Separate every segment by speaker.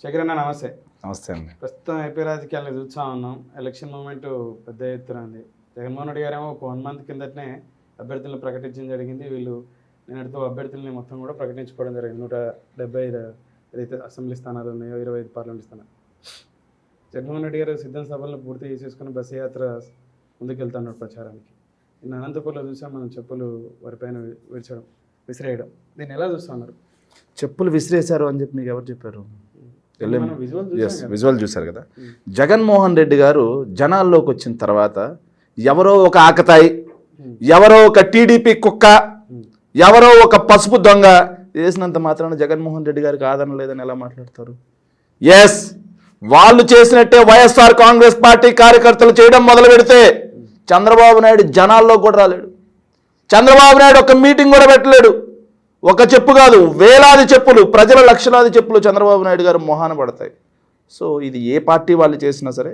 Speaker 1: శేఖర్ అన్న నమస్తే.
Speaker 2: నమస్తే అండి.
Speaker 1: ప్రస్తుతం ఏపీ రాజకీయాలను చూస్తూ ఉన్నాం. ఎలక్షన్ మూమెంట్ పెద్ద ఎత్తున ఉంది. జగన్మోహన్ రెడ్డి గారేమో ఒక 1 month కిందటనే అభ్యర్థులను ప్రకటించడం జరిగింది. వీళ్ళు నిన్నటితో అభ్యర్థులని మొత్తం కూడా ప్రకటించుకోవడం జరిగింది. 175 ఏదైతే అసెంబ్లీ స్థానాలు ఉన్నాయో 25 పార్లమెంట్ స్థానాలు. జగన్మోహన్ రెడ్డి గారు సిద్ధం సభలను పూర్తి చేసేసుకుని బస్సు యాత్ర ముందుకెళ్తున్నాడు ప్రచారానికి. నిన్న అనంతపూర్లో చూసాం మనం, చెప్పులు వారిపైన విసిరేయడం. దీన్ని ఎలా చూస్తున్నారు?
Speaker 2: చెప్పులు విసిరేశారు అని చెప్పి మీకు ఎవరు చెప్పారు?
Speaker 1: విజువల్
Speaker 2: చూశారు కదా. జగన్మోహన్ రెడ్డి గారు జనాల్లోకి వచ్చిన తర్వాత ఎవరో ఒక ఆకతాయి, ఎవరో ఒక టీడీపీ కుక్క, ఎవరో ఒక పసుపు దొంగ చేసినంత మాత్రాన జగన్మోహన్ రెడ్డి గారికి ఆదరణ లేదని ఎలా మాట్లాడతారు? ఎస్, వాళ్ళు చేసినట్టే వైఎస్ఆర్ కాంగ్రెస్ పార్టీ కార్యకర్తలు చేయడం మొదలు పెడితే చంద్రబాబు నాయుడు జనాల్లో కూడా రాలేడు. చంద్రబాబు నాయుడు ఒక మీటింగ్ కూడా పెట్టలేడు. ఒక చెప్పు కాదు, వేలాది చెప్పులు, ప్రజల లక్షలాది చెప్పులు చంద్రబాబు నాయుడు గారు మొహాన పడతాయి. సో ఇది ఏ పార్టీ వాళ్ళు చేసినా సరే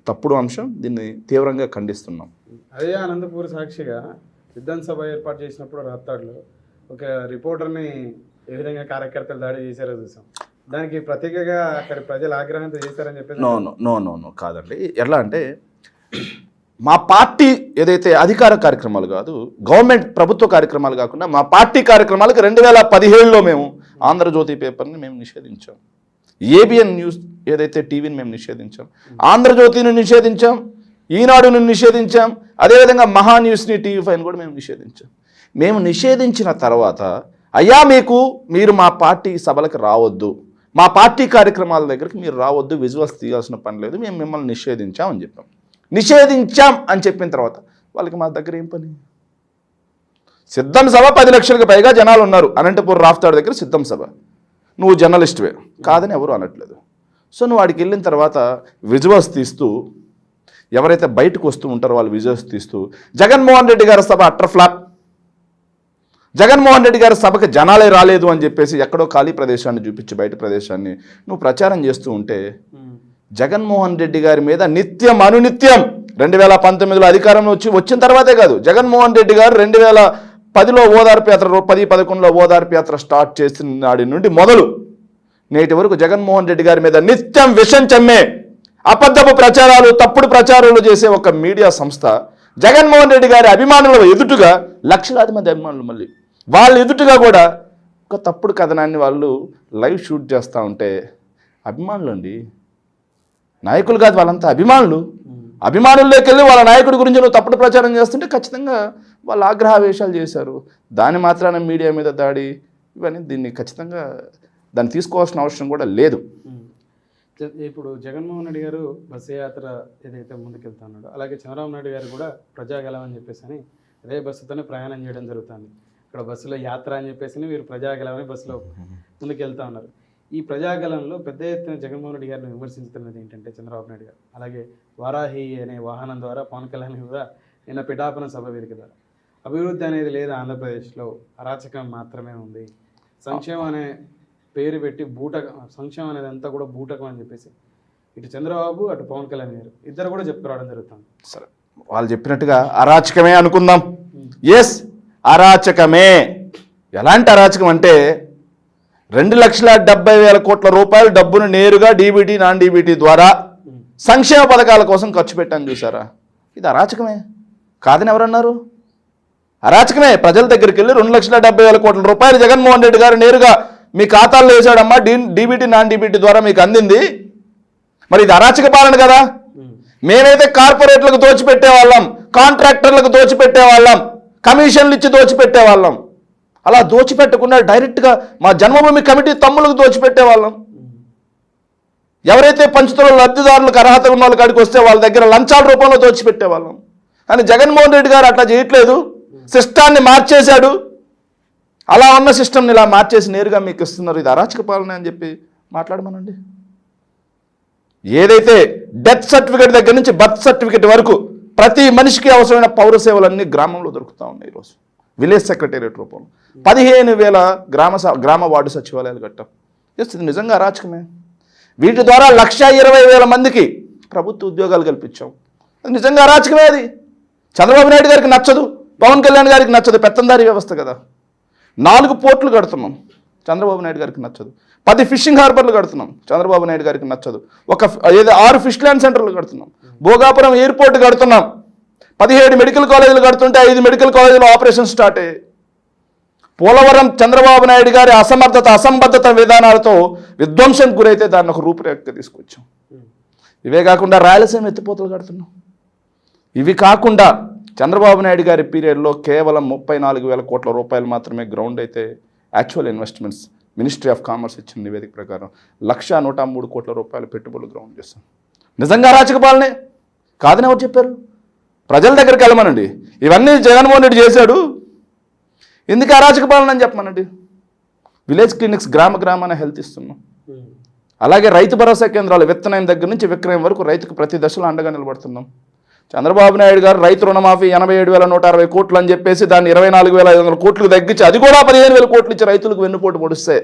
Speaker 2: తప్పుడు అంశం. దీన్ని తీవ్రంగా ఖండిస్తున్నాం.
Speaker 1: అదే అనంతపూర్ సాక్షిగా సిద్ధం సభ ఏర్పాటు చేసినప్పుడు రాప్తాడులో ఒక రిపోర్టర్ని ఏ విధంగా కార్యకర్తలు దాడి చేశారో చూసాం. దానికి ప్రత్యేకంగా అక్కడ ప్రజలు ఆగ్రహంతో చేశారని చెప్పేసి.
Speaker 2: నో కాదండి. ఎట్లా అంటే మా పార్టీ ఏదైతే అధికార కార్యక్రమాలు కాదు, గవర్నమెంట్ ప్రభుత్వ కార్యక్రమాలు కాకుండా మా పార్టీ కార్యక్రమాలకు 2017లో మేము ఆంధ్రజ్యోతి పేపర్ని మేము నిషేధించాం. ఏబిఎన్ న్యూస్ ఏదైతే టీవీని మేము నిషేధించాం, ఆంధ్రజ్యోతిని నిషేధించాం, ఈనాడుని నిషేధించాం, అదేవిధంగా మహా న్యూస్ని, TV5 కూడా మేము నిషేధించాం. మేము నిషేధించిన తర్వాత అయ్యా మీరు మా పార్టీ సభలకు రావద్దు, మా పార్టీ కార్యక్రమాల దగ్గరికి మీరు రావద్దు, విజువల్స్ తీయాల్సిన పని లేదు, మేము మిమ్మల్ని నిషేధించాం అని చెప్పాం. నిషేధించాం అని చెప్పిన తర్వాత వాళ్ళకి మా దగ్గర ఏం పని? సిద్ధం సభ 10 లక్షలకు పైగా జనాలు ఉన్నారు అనంతపూర్ రాఫ్తాడు దగ్గర సిద్ధం సభ. నువ్వు జర్నలిస్టువే కాదని ఎవరు అనట్లేదు. సో నువ్వు వాడికి వెళ్ళిన తర్వాత విజువల్స్ తీస్తూ, ఎవరైతే బయటకు వస్తూ ఉంటారో వాళ్ళు విజువల్స్ తీస్తూ జగన్మోహన్ రెడ్డి గారి సభ అట్టర్ ఫ్లాప్, జగన్మోహన్ రెడ్డి గారి సభకు జనాలే రాలేదు అని చెప్పేసి ఎక్కడో ఖాళీ ప్రదేశాన్ని చూపించి బయట ప్రదేశాన్ని నువ్వు ప్రచారం చేస్తూ ఉంటే జగన్మోహన్ రెడ్డి గారి మీద నిత్యం అనునిత్యం 2019లో అధికారంలో వచ్చిన తర్వాతే కాదు, జగన్మోహన్ రెడ్డి గారు 2010లో ఓదార్పు యాత్ర, 10-11లో ఓదార్పు యాత్ర స్టార్ట్ చేసిన నాటి నుండి మొదలు నేటి వరకు జగన్మోహన్ రెడ్డి గారి మీద నిత్యం విషం చెమ్మే అబద్ధపు ప్రచారాలు, తప్పుడు ప్రచారాలు చేసే ఒక మీడియా సంస్థ జగన్మోహన్ రెడ్డి గారి అభిమానుల ఎదుటుగా లక్షలాది మంది అభిమానులు మళ్ళీ వాళ్ళ ఎదుటుగా కూడా ఒక తప్పుడు కథనాన్ని వాళ్ళు లైవ్ షూట్ చేస్తూ ఉంటే అభిమానులు అండి, నాయకులు కాదు, వాళ్ళంతా అభిమానులు. అభిమానుల్లోకి వెళ్ళి వాళ్ళ నాయకుడి గురించి నువ్వు తప్పుడు ప్రచారం చేస్తుంటే ఖచ్చితంగా వాళ్ళు ఆగ్రహావేశాలు చేశారు. దాని మాత్రాన మీడియా మీద దాడి, ఇవన్నీ దీన్ని ఖచ్చితంగా దాన్ని తీసుకోవాల్సిన అవసరం కూడా లేదు.
Speaker 1: ఇప్పుడు జగన్మోహన్ రెడ్డి గారు బస్సు యాత్ర ఏదైతే ముందుకెళ్తున్నాడో, అలాగే చంద్రబాబు నాయుడు గారు కూడా ప్రజాగలం అని చెప్పేసి అని అదే బస్సుతోనే ప్రయాణం చేయడం జరుగుతుంది. ఇక్కడ బస్సులో యాత్ర అని చెప్పేసి వీరు ప్రజాగలం అని బస్సులో ముందుకెళ్తా ఉన్నారు. ఈ ప్రజాగలంలో పెద్ద ఎత్తున జగన్మోహన్ రెడ్డి గారిని విమర్శించుతున్నది ఏంటంటే చంద్రబాబు నాయుడు గారు, అలాగే వారాహి అనే వాహనం ద్వారా పవన్ కళ్యాణ్ కూడా నిన్న పిఠాపురం సభ వేదిక ద్వారా అభివృద్ధి అనేది లేదు, ఆంధ్రప్రదేశ్లో అరాచకం మాత్రమే ఉంది, సంక్షేమం అనే పేరు పెట్టి బూటకం, సంక్షేమం అనేది అంతా కూడా బూటకం అని చెప్పేసి ఇటు చంద్రబాబు అటు పవన్ కళ్యాణ్ గారు ఇద్దరు కూడా చెప్పుకురావడం జరుగుతుంది.
Speaker 2: సరే, వాళ్ళు చెప్పినట్టుగా అరాచకమే అనుకుందాం. ఎస్, అరాచకమే. ఎలాంటి అరాచకం అంటే 2,70,000 కోట్ల రూపాయలు డబ్బును నేరుగా డీబీటీ, నాన్ డీబీటీ ద్వారా సంక్షేమ పథకాల కోసం ఖర్చు పెట్టాను చూసారా? ఇది అరాచకమే కాదని ఎవరన్నారు? అరాచకమే. ప్రజల దగ్గరికి వెళ్ళి 2,70,000 కోట్ల రూపాయలు జగన్మోహన్ రెడ్డి గారు నేరుగా మీ ఖాతాల్లో వేసాడమ్మా, డీబీటీ, నాన్ డీబీటీ ద్వారా మీకు అందింది. మరి ఇది అరాచక పాలన కదా? మేమైతే కార్పొరేట్లకు దోచిపెట్టేవాళ్ళం, కాంట్రాక్టర్లకు దోచిపెట్టేవాళ్ళం, కమిషన్లు ఇచ్చి దోచిపెట్టేవాళ్ళం. అలా దోచిపెట్టకుండా డైరెక్ట్గా మా జన్మభూమి కమిటీ తమ్ములకు దోచిపెట్టేవాళ్ళం. ఎవరైతే పంచుతున్న లబ్ధిదారులకు అర్హత ఉన్న వాళ్ళ కాడికి వస్తే వాళ్ళ దగ్గర లంచాల రూపంలో దోచిపెట్టేవాళ్ళం. కానీ జగన్మోహన్ రెడ్డి గారు అట్లా చేయట్లేదు, సిస్టాన్ని మార్చేశాడు. అలా ఉన్న సిస్టమ్ని ఇలా మార్చేసి నేరుగా మీకు ఇస్తున్నారు. ఇది అరాచక పాలన అని చెప్పి మాట్లాడమనండి. ఏదైతే డెత్ సర్టిఫికేట్ దగ్గర నుంచి బర్త్ సర్టిఫికేట్ వరకు ప్రతి మనిషికి అవసరమైన పౌర సేవలన్నీ గ్రామంలో దొరుకుతూ ఉన్నాయి. ఈరోజు విలేజ్ సెక్రటేరియట్ రూపంలో 15,000 గ్రామ వార్డు సచివాలయాలు కట్టాం. ఇది నిజంగా అరాచకమే. వీటి ద్వారా 1,20,000 మందికి ప్రభుత్వ ఉద్యోగాలు కల్పించాం. అది నిజంగా అరాచకమే. అది చంద్రబాబు నాయుడు గారికి నచ్చదు, పవన్ కళ్యాణ్ గారికి నచ్చదు. పెత్తందారీ వ్యవస్థ కదా. 4 పోర్టులు కడుతున్నాం. చంద్రబాబు నాయుడు గారికి నచ్చదు. 10 ఫిషింగ్ హార్బర్లు కడుతున్నాం, చంద్రబాబు నాయుడు గారికి నచ్చదు. 6 ఫిష్ ల్యాండ్ సెంటర్లు కడుతున్నాం, భోగాపురం ఎయిర్పోర్ట్ కడుతున్నాం, 17 మెడికల్ కాలేజీలు కడుతుంటే 5 మెడికల్ కాలేజీలో ఆపరేషన్ స్టార్ట్ అయ్యాయి. పోలవరం చంద్రబాబు నాయుడు గారి అసంబద్ధత విధానాలతో విధ్వంసం గురైతే దాన్ని ఒక రూపురేఖ తీసుకొచ్చాం. ఇవే కాకుండా రాయలసీమ ఎత్తిపోతలు కడుతున్నాం. ఇవి కాకుండా చంద్రబాబు నాయుడు గారి పీరియడ్లో కేవలం 34,000 కోట్ల రూపాయలు మాత్రమే గ్రౌండ్ అయితే actual investments ministry of commerce ఇచ్చిన నివేదిక ప్రకారం 1,103 కోట్ల రూపాయలు పెట్టుబడులు గ్రౌండ్ చేస్తాం. నిజంగా అరాచక పాలనే కాదని ఎవరు చెప్పారు? ప్రజల దగ్గరికి వెళ్ళమనండి. ఇవన్నీ జగన్మోహన్ రెడ్డి చేశాడు, ఎందుకు అరాచక పాలన అని చెప్పమనండి. విలేజ్ క్లినిక్స్ గ్రామాన హెల్త్ ఇస్తున్నాం. అలాగే రైతు భరోసా కేంద్రాలు విత్తనం దగ్గర నుంచి విక్రయం వరకు రైతుకు ప్రతి దశలో అండగా నిలబడుతున్నాం. చంద్రబాబు నాయుడు గారు రైతు రుణమాఫీ 87,160 కోట్లు అని చెప్పేసి దాన్ని 24,500 కోట్లకు తగ్గించి అది కూడా 15,000 కోట్లు ఇచ్చి రైతులకు వెన్నుపోటు పొడిస్తే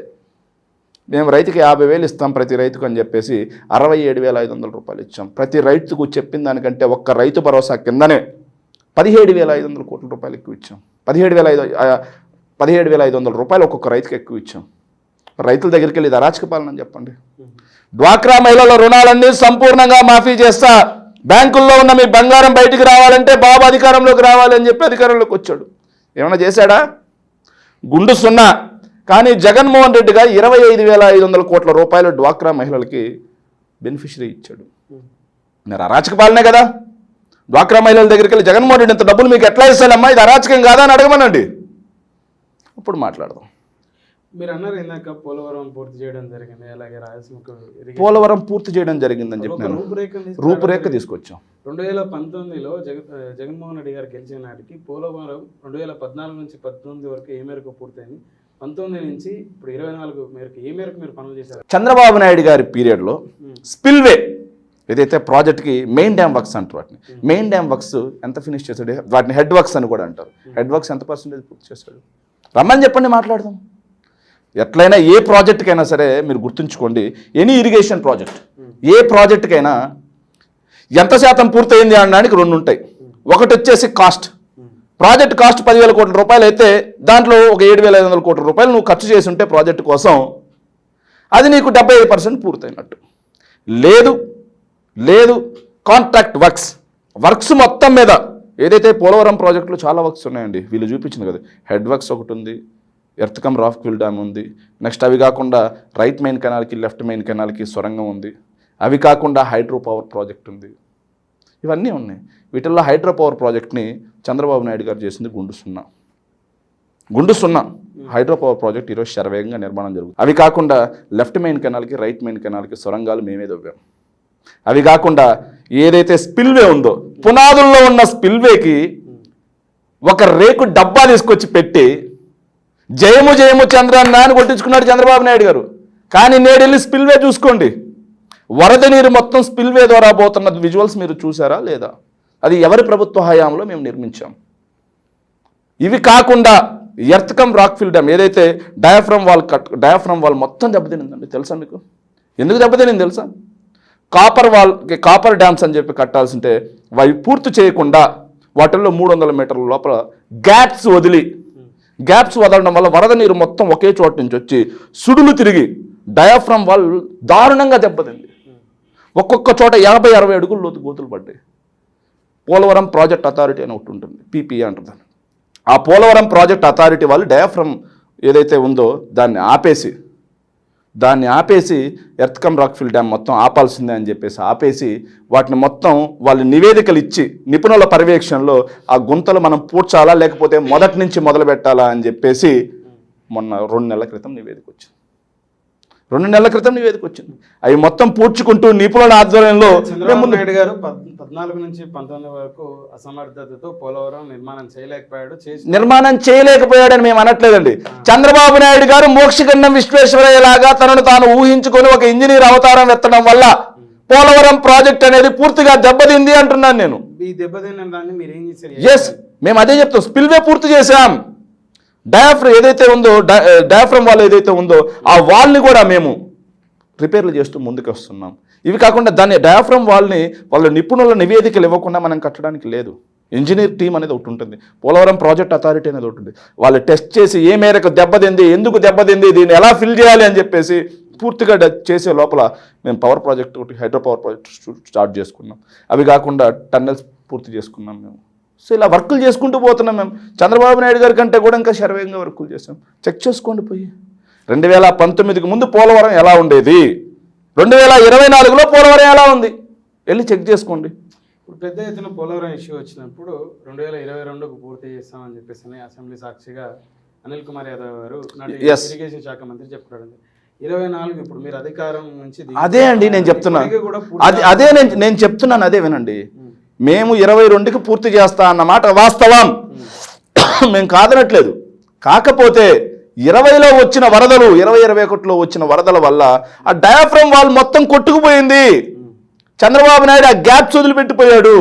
Speaker 2: మేము రైతుకి 50,000 ఇస్తాం ప్రతి రైతుకు అని చెప్పేసి 67,500 రూపాయలు ఇచ్చాం. ప్రతి రైతుకు చెప్పిన దానికంటే ఒక్క రైతు భరోసా కిందనే 17,500 కోట్ల రూపాయలు ఎక్కువ ఇచ్చాం. 17,500 రూపాయలు ఒక్కొక్క రైతుకి ఎక్కువ ఇచ్చాం. రైతుల దగ్గరికి వెళ్ళి ఇది అరాచక పాలన అని చెప్పండి. డ్వాక్రా మహిళల రుణాలన్నీ సంపూర్ణంగా మాఫీ చేస్తా, బ్యాంకుల్లో ఉన్న మీ బంగారం బయటికి రావాలంటే బాబు అధికారంలోకి రావాలి అని చెప్పి అధికారంలోకి వచ్చాడు. ఏమైనా చేశాడా? గుండు సున్నా. కానీ జగన్మోహన్ రెడ్డి గారు 25,500 కోట్ల రూపాయలు డ్వాక్రా మహిళలకి బెనిఫిషరీ ఇచ్చాడు. మరి అరాచక పాలనే కదా. డ్వాక్రా మహిళల దగ్గరికి వెళ్ళి జగన్మోహన్ రెడ్డి ఇంత డబ్బులు మీకు ఎట్లా ఇస్తానమ్మా, ఇది అరాచకం కాదా అని అడగమనండి, అప్పుడు మాట్లాడదాం.
Speaker 1: మీరు అన్నారు ఇందాక పోలవరం పూర్తి చేయడం జరిగింది, అలాగే రాయలసీమకు
Speaker 2: పోలవరం పూర్తి చేయడం జరిగిందని చెప్పి రూపురేఖ తీసుకొచ్చాం.
Speaker 1: 2019లో జగన్మోహన్ రెడ్డి గారు గెలిచిన నాటికి పోలవరం 2014 నుంచి 19 వరకు ఏ మేరకు పూర్తయింది, 19 నుంచి ఇప్పుడు 24 మేరకు ఏ మేరకు మీరు పనులు చేశారు?
Speaker 2: చంద్రబాబు నాయుడు గారి పీరియడ్లో స్పిల్వే ఏదైతే ప్రాజెక్ట్కి మెయిన్ డ్యామ్ వర్క్స్ అంటారు, వాటిని మెయిన్ డ్యామ్ వర్క్స్ ఎంత ఫినిష్ చేశాడు, వాటిని హెడ్ వర్క్స్ అని కూడా అంటారు. హెడ్ వర్క్స్ ఎంత పర్సెంటేజ్ పూర్తి చేశాడు? రమ్మని చెప్పండి, మాట్లాడదాం. ఎట్లయినా ఏ ప్రాజెక్టుకైనా సరే మీరు గుర్తుంచుకోండి, ఎనీ ఇరిగేషన్ ప్రాజెక్ట్ ఏ ప్రాజెక్టుకైనా ఎంత శాతం పూర్తయింది అనడానికి 2 ఉంటాయి. ఒకటి వచ్చేసి కాస్ట్. ప్రాజెక్ట్ కాస్ట్ 10,000 కోట్ల రూపాయలు అయితే దాంట్లో ఒక 7,500 కోట్ల రూపాయలు నువ్వు ఖర్చు చేసి ఉంటే ప్రాజెక్టు కోసం అది నీకు 75% పూర్తయినట్టు. లేదు కాంట్రాక్ట్ వర్క్స్ మొత్తం మీద ఏదైతే పోలవరం ప్రాజెక్టులో చాలా వర్క్స్ ఉన్నాయండి, వీళ్ళు చూపించింది కదా. హెడ్ వర్క్స్ ఒకటి ఉంది, ఎర్త్ కమ్ రాక్విల్ డ్యామ్ ఉంది, నెక్స్ట్ అవి కాకుండా రైట్ మెయిన్ కెనాల్కి లెఫ్ట్ మెయిన్ కెనాల్కి సొరంగం ఉంది, అవి కాకుండా హైడ్రో పవర్ ప్రాజెక్ట్ ఉంది, ఇవన్నీ ఉన్నాయి. వీటిల్లో హైడ్రో పవర్ ప్రాజెక్ట్ని చంద్రబాబు నాయుడు గారు చేసింది గుండు సున్నా. హైడ్రో పవర్ ప్రాజెక్ట్ ఈరోజు శరవేగంగా నిర్మాణం జరుగుతుంది. అవి కాకుండా లెఫ్ట్ మెయిన్ కెనాల్కి రైట్ మెయిన్ కెనాల్కి సొరంగాలు మేమే దవ్వాం. అవి కాకుండా ఏదైతే స్పిల్వే ఉందో పునాదుల్లో ఉన్న స్పిల్వేకి ఒక రేకు డబ్బా తీసుకొచ్చి పెట్టి జయము చంద్రన్న అని కొట్టించుకున్నాడు చంద్రబాబు నాయుడు గారు. కానీ నేడు వెళ్ళి స్పిల్వే చూసుకోండి, వరద నీరు మొత్తం స్పిల్వే ద్వారా పోతున్న విజువల్స్ మీరు చూసారా లేదా? అది ఎవరి ప్రభుత్వ హయాంలో మేము నిర్మించాం. ఇవి కాకుండా ఎర్త్ కమ్ రాక్ఫిల్ డ్యామ్ ఏదైతే డయాఫ్రమ్ వాల్ మొత్తం దెబ్బతినిందండి. తెలుసా మీకు? ఎందుకు దెబ్బతినింది తెలుసా? కాపర్ డ్యామ్స్ అని చెప్పి కట్టాల్సింటే అవి పూర్తి చేయకుండా వాటిల్లో 300 మీటర్ల లోపల గ్యాప్స్ వదలడం వల్ల వరద నీరు మొత్తం ఒకే చోట నుంచి వచ్చి సుడులు తిరిగి డయాఫ్రమ్ వాల్ దారుణంగా దెబ్బతింది. ఒక్కొక్క చోట 50-60 అడుగుల లోతు గోతులు పడ్డాయి. పోలవరం ప్రాజెక్ట్ అథారిటీ అని ఒకటి ఉంటుంది, పీపీఏ అంటుంది. ఆ పోలవరం ప్రాజెక్ట్ అథారిటీ వాళ్ళు డయాఫ్రమ్ ఏదైతే ఉందో దాన్ని ఆపేసి ఎర్త్ కమ్ రాక్ఫిల్ డ్యామ్ మొత్తం ఆపాల్సిందే అని చెప్పేసి ఆపేసి వాటిని మొత్తం వాళ్ళు నివేదికలు ఇచ్చి నిపుణుల పర్యవేక్షణలో ఆ గుంతలు మనం పూడ్చాలా లేకపోతే మొదటి నుంచి మొదలు పెట్టాలా అని చెప్పేసి మొన్న 2 నెలల క్రితం నివేదిక వచ్చింది. అవి మొత్తం పూడ్చుకుంటూ నిపుణుల ఆధ్వర్యంలో
Speaker 1: చంద్రబాబు నాయుడు గారు 14 నుంచి 19 వరకు అసమర్థతతో పోలవరం నిర్మాణం
Speaker 2: చేయలేకపోయాడని మేము అనట్లేదండి. చంద్రబాబు నాయుడు గారు మోక్షగండం విశ్వేశ్వరయ్య లాగా తనను తాను ఊహించుకొని ఒక ఇంజనీర్ అవతారం ఎత్తడం వల్ల పోలవరం ప్రాజెక్ట్ అనేది పూర్తిగా దెబ్బతింది అంటున్నాను నేను. ఎస్, మేము అదే చెప్తాం. స్పిల్వే పూర్తి చేశాం. డయాఫ్రమ్ వాల్ ఏదైతే ఉందో ఆ వాల్ని కూడా మేము రిపేర్లు చేస్తూ ముందుకు వస్తున్నాం. ఇవి కాకుండా దాన్ని డయాఫ్రమ్ వాల్ని వాళ్ళ నిపుణుల నివేదికలు ఇవ్వకుండా మనం కట్టడానికి లేదు. ఇంజనీర్ టీం అనేది ఒకటి ఉంటుంది, పోలవరం ప్రాజెక్ట్ అథారిటీ అనేది ఒకటి ఉంటుంది. వాళ్ళు టెస్ట్ చేసి ఏ మేరకు దెబ్బతింది, ఎందుకు దెబ్బతింది, దీన్ని ఎలా ఫిల్ చేయాలి అని చెప్పేసి పూర్తిగా చేసే లోపల మేము పవర్ ప్రాజెక్ట్ ఒకటి, హైడ్రో పవర్ ప్రాజెక్ట్ స్టార్ట్ చేసుకున్నాం. అవి కాకుండా టన్నెల్స్ పూర్తి చేసుకున్నాం మేము. సో ఇలా వర్కులు చేసుకుంటూ పోతున్నాం మేము. చంద్రబాబు నాయుడు గారి కంటే కూడా ఇంకా శరవేగంగా వర్కులు చేసాం. చెక్ చేసుకోండి పోయి. 2019కి ముందు పోలవరం ఎలా ఉండేది, 2024లో పోలవరం ఎలా ఉంది, వెళ్ళి చెక్ చేసుకోండి.
Speaker 1: ఇప్పుడు పెద్ద ఎత్తున పోలవరం ఇష్యూ వచ్చినప్పుడు 2022కు పూర్తి చేస్తామని చెప్పేసి అసెంబ్లీ సాక్షిగా అనిల్ కుమార్ యాదవ్ గారు నాటి ఇరిగేషన్ శాఖ మంత్రి చెప్పుకోవడం. 24 ఇప్పుడు మీరు అధికారం నుంచి
Speaker 2: అదే అండి నేను చెప్తున్నాను, అదే నేను చెప్తున్నాను, అదే వినండి. మేము 22కి పూర్తి చేస్తా అన్నమాట వాస్తవం, మేము కాదనట్లేదు. కాకపోతే 20లో వచ్చిన వరదలు, 2021లో వచ్చిన వరదల వల్ల ఆ డయాఫ్రమ్ వాల్ మొత్తం కొట్టుకుపోయింది. చంద్రబాబు నాయుడు ఆ గ్యాప్స్ వదిలిపెట్టిపోయాడు.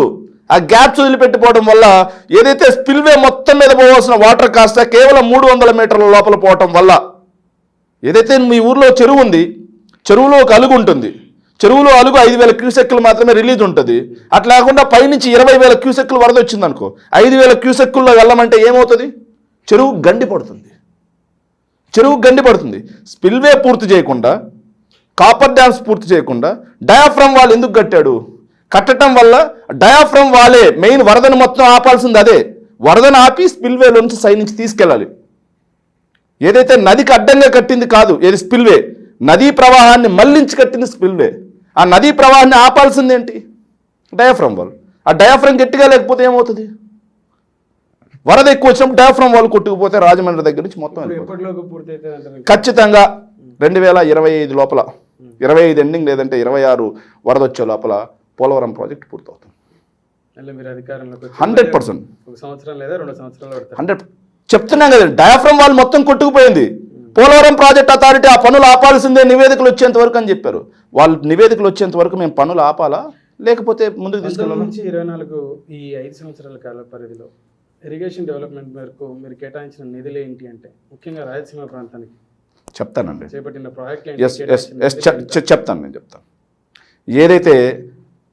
Speaker 2: ఆ గ్యాప్స్ వదిలిపెట్టిపోవడం వల్ల ఏదైతే స్పిల్వే మొత్తం మీద పోవాల్సిన వాటర్ కాస్త కేవలం 300 మీటర్ల లోపల పోవటం వల్ల, ఏదైతే మీ ఊర్లో చెరువు ఉంది, చెరువులో ఒక అలుగు ఉంటుంది, చెరువులో అలుగు 5,000 క్యూసెక్కులు మాత్రమే రిలీజ్ ఉంటుంది. అట్లా కాకుండా పైనుంచి 20,000 క్యూసెక్కులు వరద వచ్చిందనుకో, 5,000 క్యూసెక్కుల్లో వెళ్ళమంటే ఏమవుతుంది? చెరువు గండి పడుతుంది. స్పిల్వే పూర్తి చేయకుండా, కాపర్ డ్యామ్స్ పూర్తి చేయకుండా డయాఫ్రమ్ వాల్ ఎందుకు కట్టాడు? కట్టడం వల్ల డయాఫ్రమ్ వాలే మెయిన్, వరదను మొత్తం ఆపాల్సింది అదే. వరదను ఆపి స్పిల్వేలో నుంచి సైడ్ నుంచి తీసుకెళ్ళాలి. ఏదైతే నదికి అడ్డంగా కట్టింది కాదు, ఏది స్పిల్వే, నదీ ప్రవాహాన్ని మళ్లించి కట్టింది స్పిల్వే. ఆ నదీ ప్రవాహాన్ని ఆపాల్సింది ఏంటి? Diaphragm wall. ఆ డయాఫ్రమ్ గట్టిగా లేకపోతే ఏమవుతుంది? వరద ఎక్కువ వచ్చినప్పుడు డయాఫ్రమ్ వాల్ కొట్టుకుపోతే రాజమండ్రి దగ్గర నుంచి మొత్తం ఖచ్చితంగా 2025 లోపల, 25 ఎండింగ్ లేదంటే 26 వరద వచ్చే లోపల పోలవరం ప్రాజెక్ట్ పూర్తవుతుంది. 100%. 100 చెప్తున్నాం కదా, డయాఫ్రమ్ వాల్ మొత్తం కొట్టుకుపోయింది. పోలవరం ప్రాజెక్ట్ అథారిటీ ఆ పనులు ఆపాల్సిందే నివేదికలు వచ్చేంత వరకు అని చెప్పారు. వాళ్ళు నివేదికలు వచ్చేంత వరకు మేము పనులు ఆపాలా, లేకపోతే ముందుకు తీసుకెళ్ళాలి.
Speaker 1: 24 ఈ 5 సంవత్సరాల కాల పరిధిలో ఇరిగేషన్ డెవలప్మెంట్ మేరకు మీరు కేటాయించిన నిధులు ఏంటి అంటే, ముఖ్యంగా రాయలసీమ ప్రాంతానికి
Speaker 2: చెప్తానండి,
Speaker 1: చేపట్టిన ప్రాజెక్ట్
Speaker 2: చెప్తాను. ఏదైతే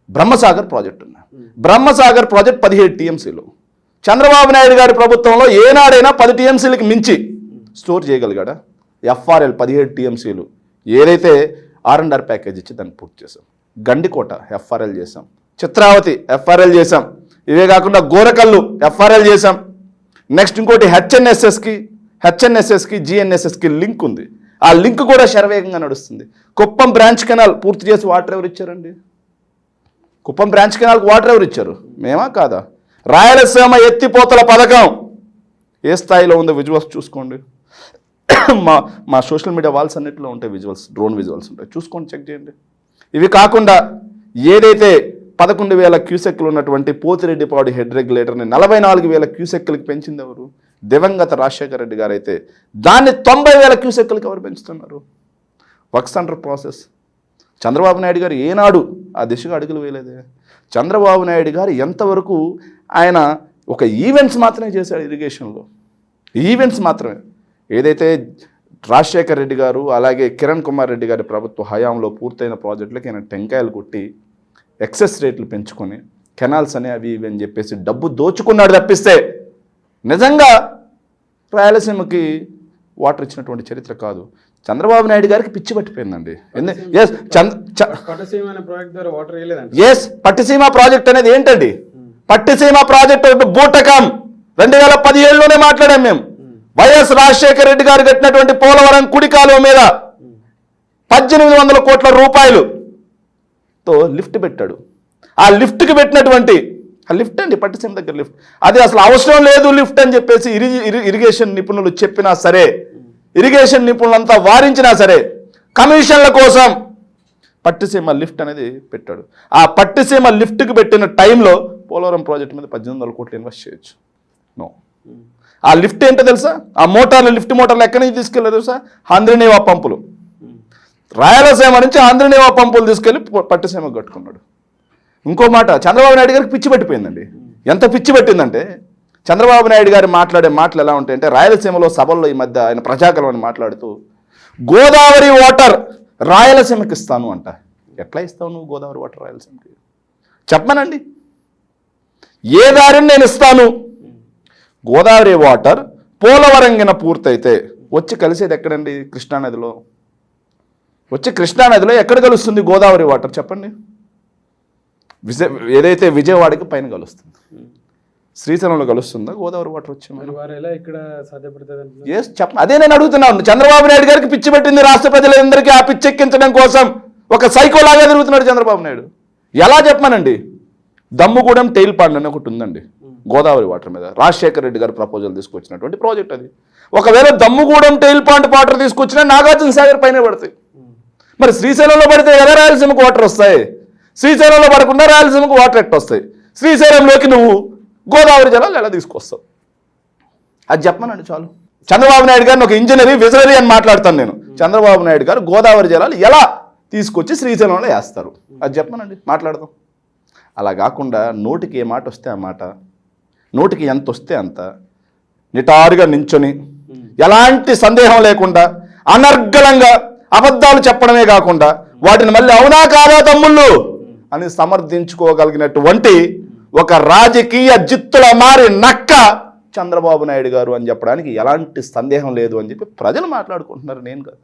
Speaker 2: బ్రహ్మసాగర్ ప్రాజెక్ట్ ఉందా, బ్రహ్మసాగర్ ప్రాజెక్ట్ 17 టీఎంసీలు. చంద్రబాబు నాయుడు గారి ప్రభుత్వంలో ఏనాడైనా 10 టీఎంసీలకి మించి స్టోర్ చేయగలిగాడా? ఎఫ్ఆర్ఎల్ 17 టీఎంసీలు. ఏదైతే R&R ప్యాకేజ్ ఇచ్చి దాన్ని పూర్తి చేసాం. గండికోట ఎఫ్ఆర్ఎల్ చేసాం, చిత్రావతి ఎఫ్ఆర్ఎల్ చేసాం, ఇవే కాకుండా గోరకల్లు ఎఫ్ఆర్ఎల్ చేసాం. నెక్స్ట్ ఇంకోటి హెచ్ఎన్ఎస్ఎస్కి జిఎన్ఎస్ఎస్కి లింక్ ఉంది. ఆ లింక్ కూడా శరవేగంగా నడుస్తుంది. కుప్పం బ్రాంచ్ కెనాల్ పూర్తి చేసి వాటర్ ఎవరు ఇచ్చారండి? కుప్పం బ్రాంచ్ కెనాల్కి వాటర్ ఎవరు ఇచ్చారు? మేమా కాదా? రాయలసీమ ఎత్తిపోతల పథకం ఏ స్థాయిలో ఉందో విజువల్స్ చూసుకోండి. మా సోషల్ మీడియా వాల్స్ అన్నింటిలో ఉంటాయి విజువల్స్, డ్రోన్ విజువల్స్ ఉంటాయి, చూసుకోండి, చెక్ చేయండి. ఇవి కాకుండా ఏదైతే 11,000 క్యూసెక్లు ఉన్నటువంటి పోతిరెడ్డిపాడు హెడ్ రెగ్యులేటర్ని 44,000 క్యూసెక్లకి పెంచింది ఎవరు? దివంగత రాజశేఖర రెడ్డి గారు అయితే దాన్ని 90,000 క్యూసెక్లకి ఎవరు పెంచుతున్నారు? Works under process. Chandrababu Naidu గారు ఏనాడు ఆ దిశగా అడుగులు వేయలేదే. చంద్రబాబు నాయుడు గారు ఎంతవరకు ఆయన ఒక ఈవెంట్స్ మాత్రమే చేశాడు ఇరిగేషన్లో, ఈవెంట్స్ మాత్రమే. ఏదైతే రాజశేఖర రెడ్డి గారు అలాగే కిరణ్ కుమార్ రెడ్డి గారి ప్రభుత్వ హయాంలో పూర్తయిన ప్రాజెక్టులకి ఆయన టెంకాయలు కొట్టి ఎక్సెస్ రేట్లు పెంచుకొని కెనాల్స్ అనే అవి ఇవి అని చెప్పేసి డబ్బు దోచుకున్నాడు తప్పిస్తే నిజంగా రాయలసీమకి వాటర్ ఇచ్చినటువంటి చరిత్ర కాదు. చంద్రబాబు నాయుడు గారికి పిచ్చి పట్టిపోయిందండి. పట్టిసీమ ప్రాజెక్ట్ అనేది ఏంటండి? పట్టిసీమ ప్రాజెక్ట్ ఒకటి బూటకం. 2017లోనే మాట్లాడాం మేము. వైఎస్ రాజశేఖర రెడ్డి గారు కట్టినటువంటి పోలవరం కుడి కాలువ మీద 1800 కోట్ల రూపాయలుతో లిఫ్ట్ పెట్టాడు. ఆ లిఫ్ట్కి పెట్టినటువంటి ఆ లిఫ్ట్ అండి, పట్టిసీమ దగ్గర లిఫ్ట్, అది అసలు అవసరం లేదు లిఫ్ట్ అని చెప్పేసి ఇరిగేషన్ నిపుణులు చెప్పినా సరే, ఇరిగేషన్ నిపుణులంతా వారించినా సరే, కమిషన్ల కోసం పట్టిసీమ లిఫ్ట్ అనేది పెట్టాడు. ఆ పట్టిసీమ లిఫ్ట్కి పెట్టిన టైంలో పోలవరం ప్రాజెక్ట్ మీద 1800 కోట్లు ఇన్వెస్ట్ చేయొచ్చు. నో. ఆ లిఫ్ట్ ఏంటో తెలుసా? ఆ మోటార్లు, లిఫ్ట్ మోటార్లు ఎక్కడి నుంచి తీసుకెళ్ళారు తెలుసా? హంద్రినీవా పంపులు. రాయలసీమ నుంచి హంద్రినీవా పంపులు తీసుకెళ్ళి పట్టిసీమకు కట్టుకున్నాడు. ఇంకో మాట, చంద్రబాబు నాయుడు గారికి పిచ్చి పట్టిపోయిందండి. ఎంత పిచ్చి పట్టిందంటే, చంద్రబాబు నాయుడు గారు మాట్లాడే మాటలు ఎలా ఉంటాయంటే, రాయలసీమలో సభల్లో ఈ మధ్య ఆయన ప్రజాకలం అని మాట్లాడుతూ గోదావరి వాటర్ రాయలసీమకి ఇస్తాను అంట. ఎట్లా ఇస్తావు నువ్వు గోదావరి వాటర్ రాయలసీమకి? చెప్పమనండి. ఏ దారిని నేను ఇస్తాను. గోదావరి వాటర్ పోలవరంగిన పూర్తయితే వచ్చి కలిసేది ఎక్కడండి? కృష్ణానదిలో. వచ్చి కృష్ణానదిలో ఎక్కడ కలుస్తుంది గోదావరి వాటర్ చెప్పండి? ఏదైతే విజయవాడకి పైన కలుస్తుంది, శ్రీశైలంలో కలుస్తుందా గోదావరి వాటర్ వచ్చి?
Speaker 1: ఇక్కడ సాధ్యపడుతుంది
Speaker 2: అదే నేను అడుగుతున్నాను. చంద్రబాబు నాయుడు గారికి పిచ్చి పెట్టింది రాష్ట్ర ప్రజలందరికీ. ఆ పిచ్చి ఎక్కించడం కోసం ఒక సైకోలాగా తిరుగుతున్నాడు చంద్రబాబు నాయుడు. ఎలా చెప్పమానండి? దమ్ముగూడెం టెయిల్ పాండ్ అని ఒకటి ఉందండి గోదావరి వాటర్ మీద. రాజశేఖర రెడ్డి గారు ప్రపోజల్ తీసుకొచ్చినటువంటి ప్రాజెక్ట్ అది. ఒకవేళ దమ్ముగూడెం టెయిల్ పాండ్ వాటర్ తీసుకొచ్చినా నాగార్జున సాగర్ పైన పడతాయి. మరి శ్రీశైలంలో పడితే ఎలా రాయలసీమకు వాటర్ వస్తాయి? శ్రీశైలంలో పడకుండా రాయలసీమకు వాటర్ ఎట్టు వస్తాయి? శ్రీశైలంలోకి నువ్వు గోదావరి జలాలు ఎలా తీసుకొస్తావు? అది చెప్పమనండి చాలు. చంద్రబాబు నాయుడు గారిని ఒక ఇంజనీర్ విజనరీ అని మాట్లాడతాను నేను. చంద్రబాబు నాయుడు గారు గోదావరి జలాలు ఎలా తీసుకొచ్చి శ్రీశైలంలో వేస్తారు అది చెప్పమనండి, మాట్లాడదాం. అలా కాకుండా నోటికి ఏ మాట వస్తే ఆ మాట, నోటికి ఎంత వస్తే అంత నిటారుగా నించొని ఎలాంటి సందేహం లేకుండా అనర్గళంగా అబద్ధాలు చెప్పడమే కాకుండా వాటిని మళ్ళీ అవునా కాదా తమ్ముళ్ళు అని సమర్థించుకోగలిగినటువంటి ఒక రాజకీయ జిత్తుల మారి నక్క చంద్రబాబు నాయుడు గారు అని చెప్పడానికి ఎలాంటి సందేహం లేదు అని చెప్పి ప్రజలు మాట్లాడుకుంటున్నారు. నేను కాదు,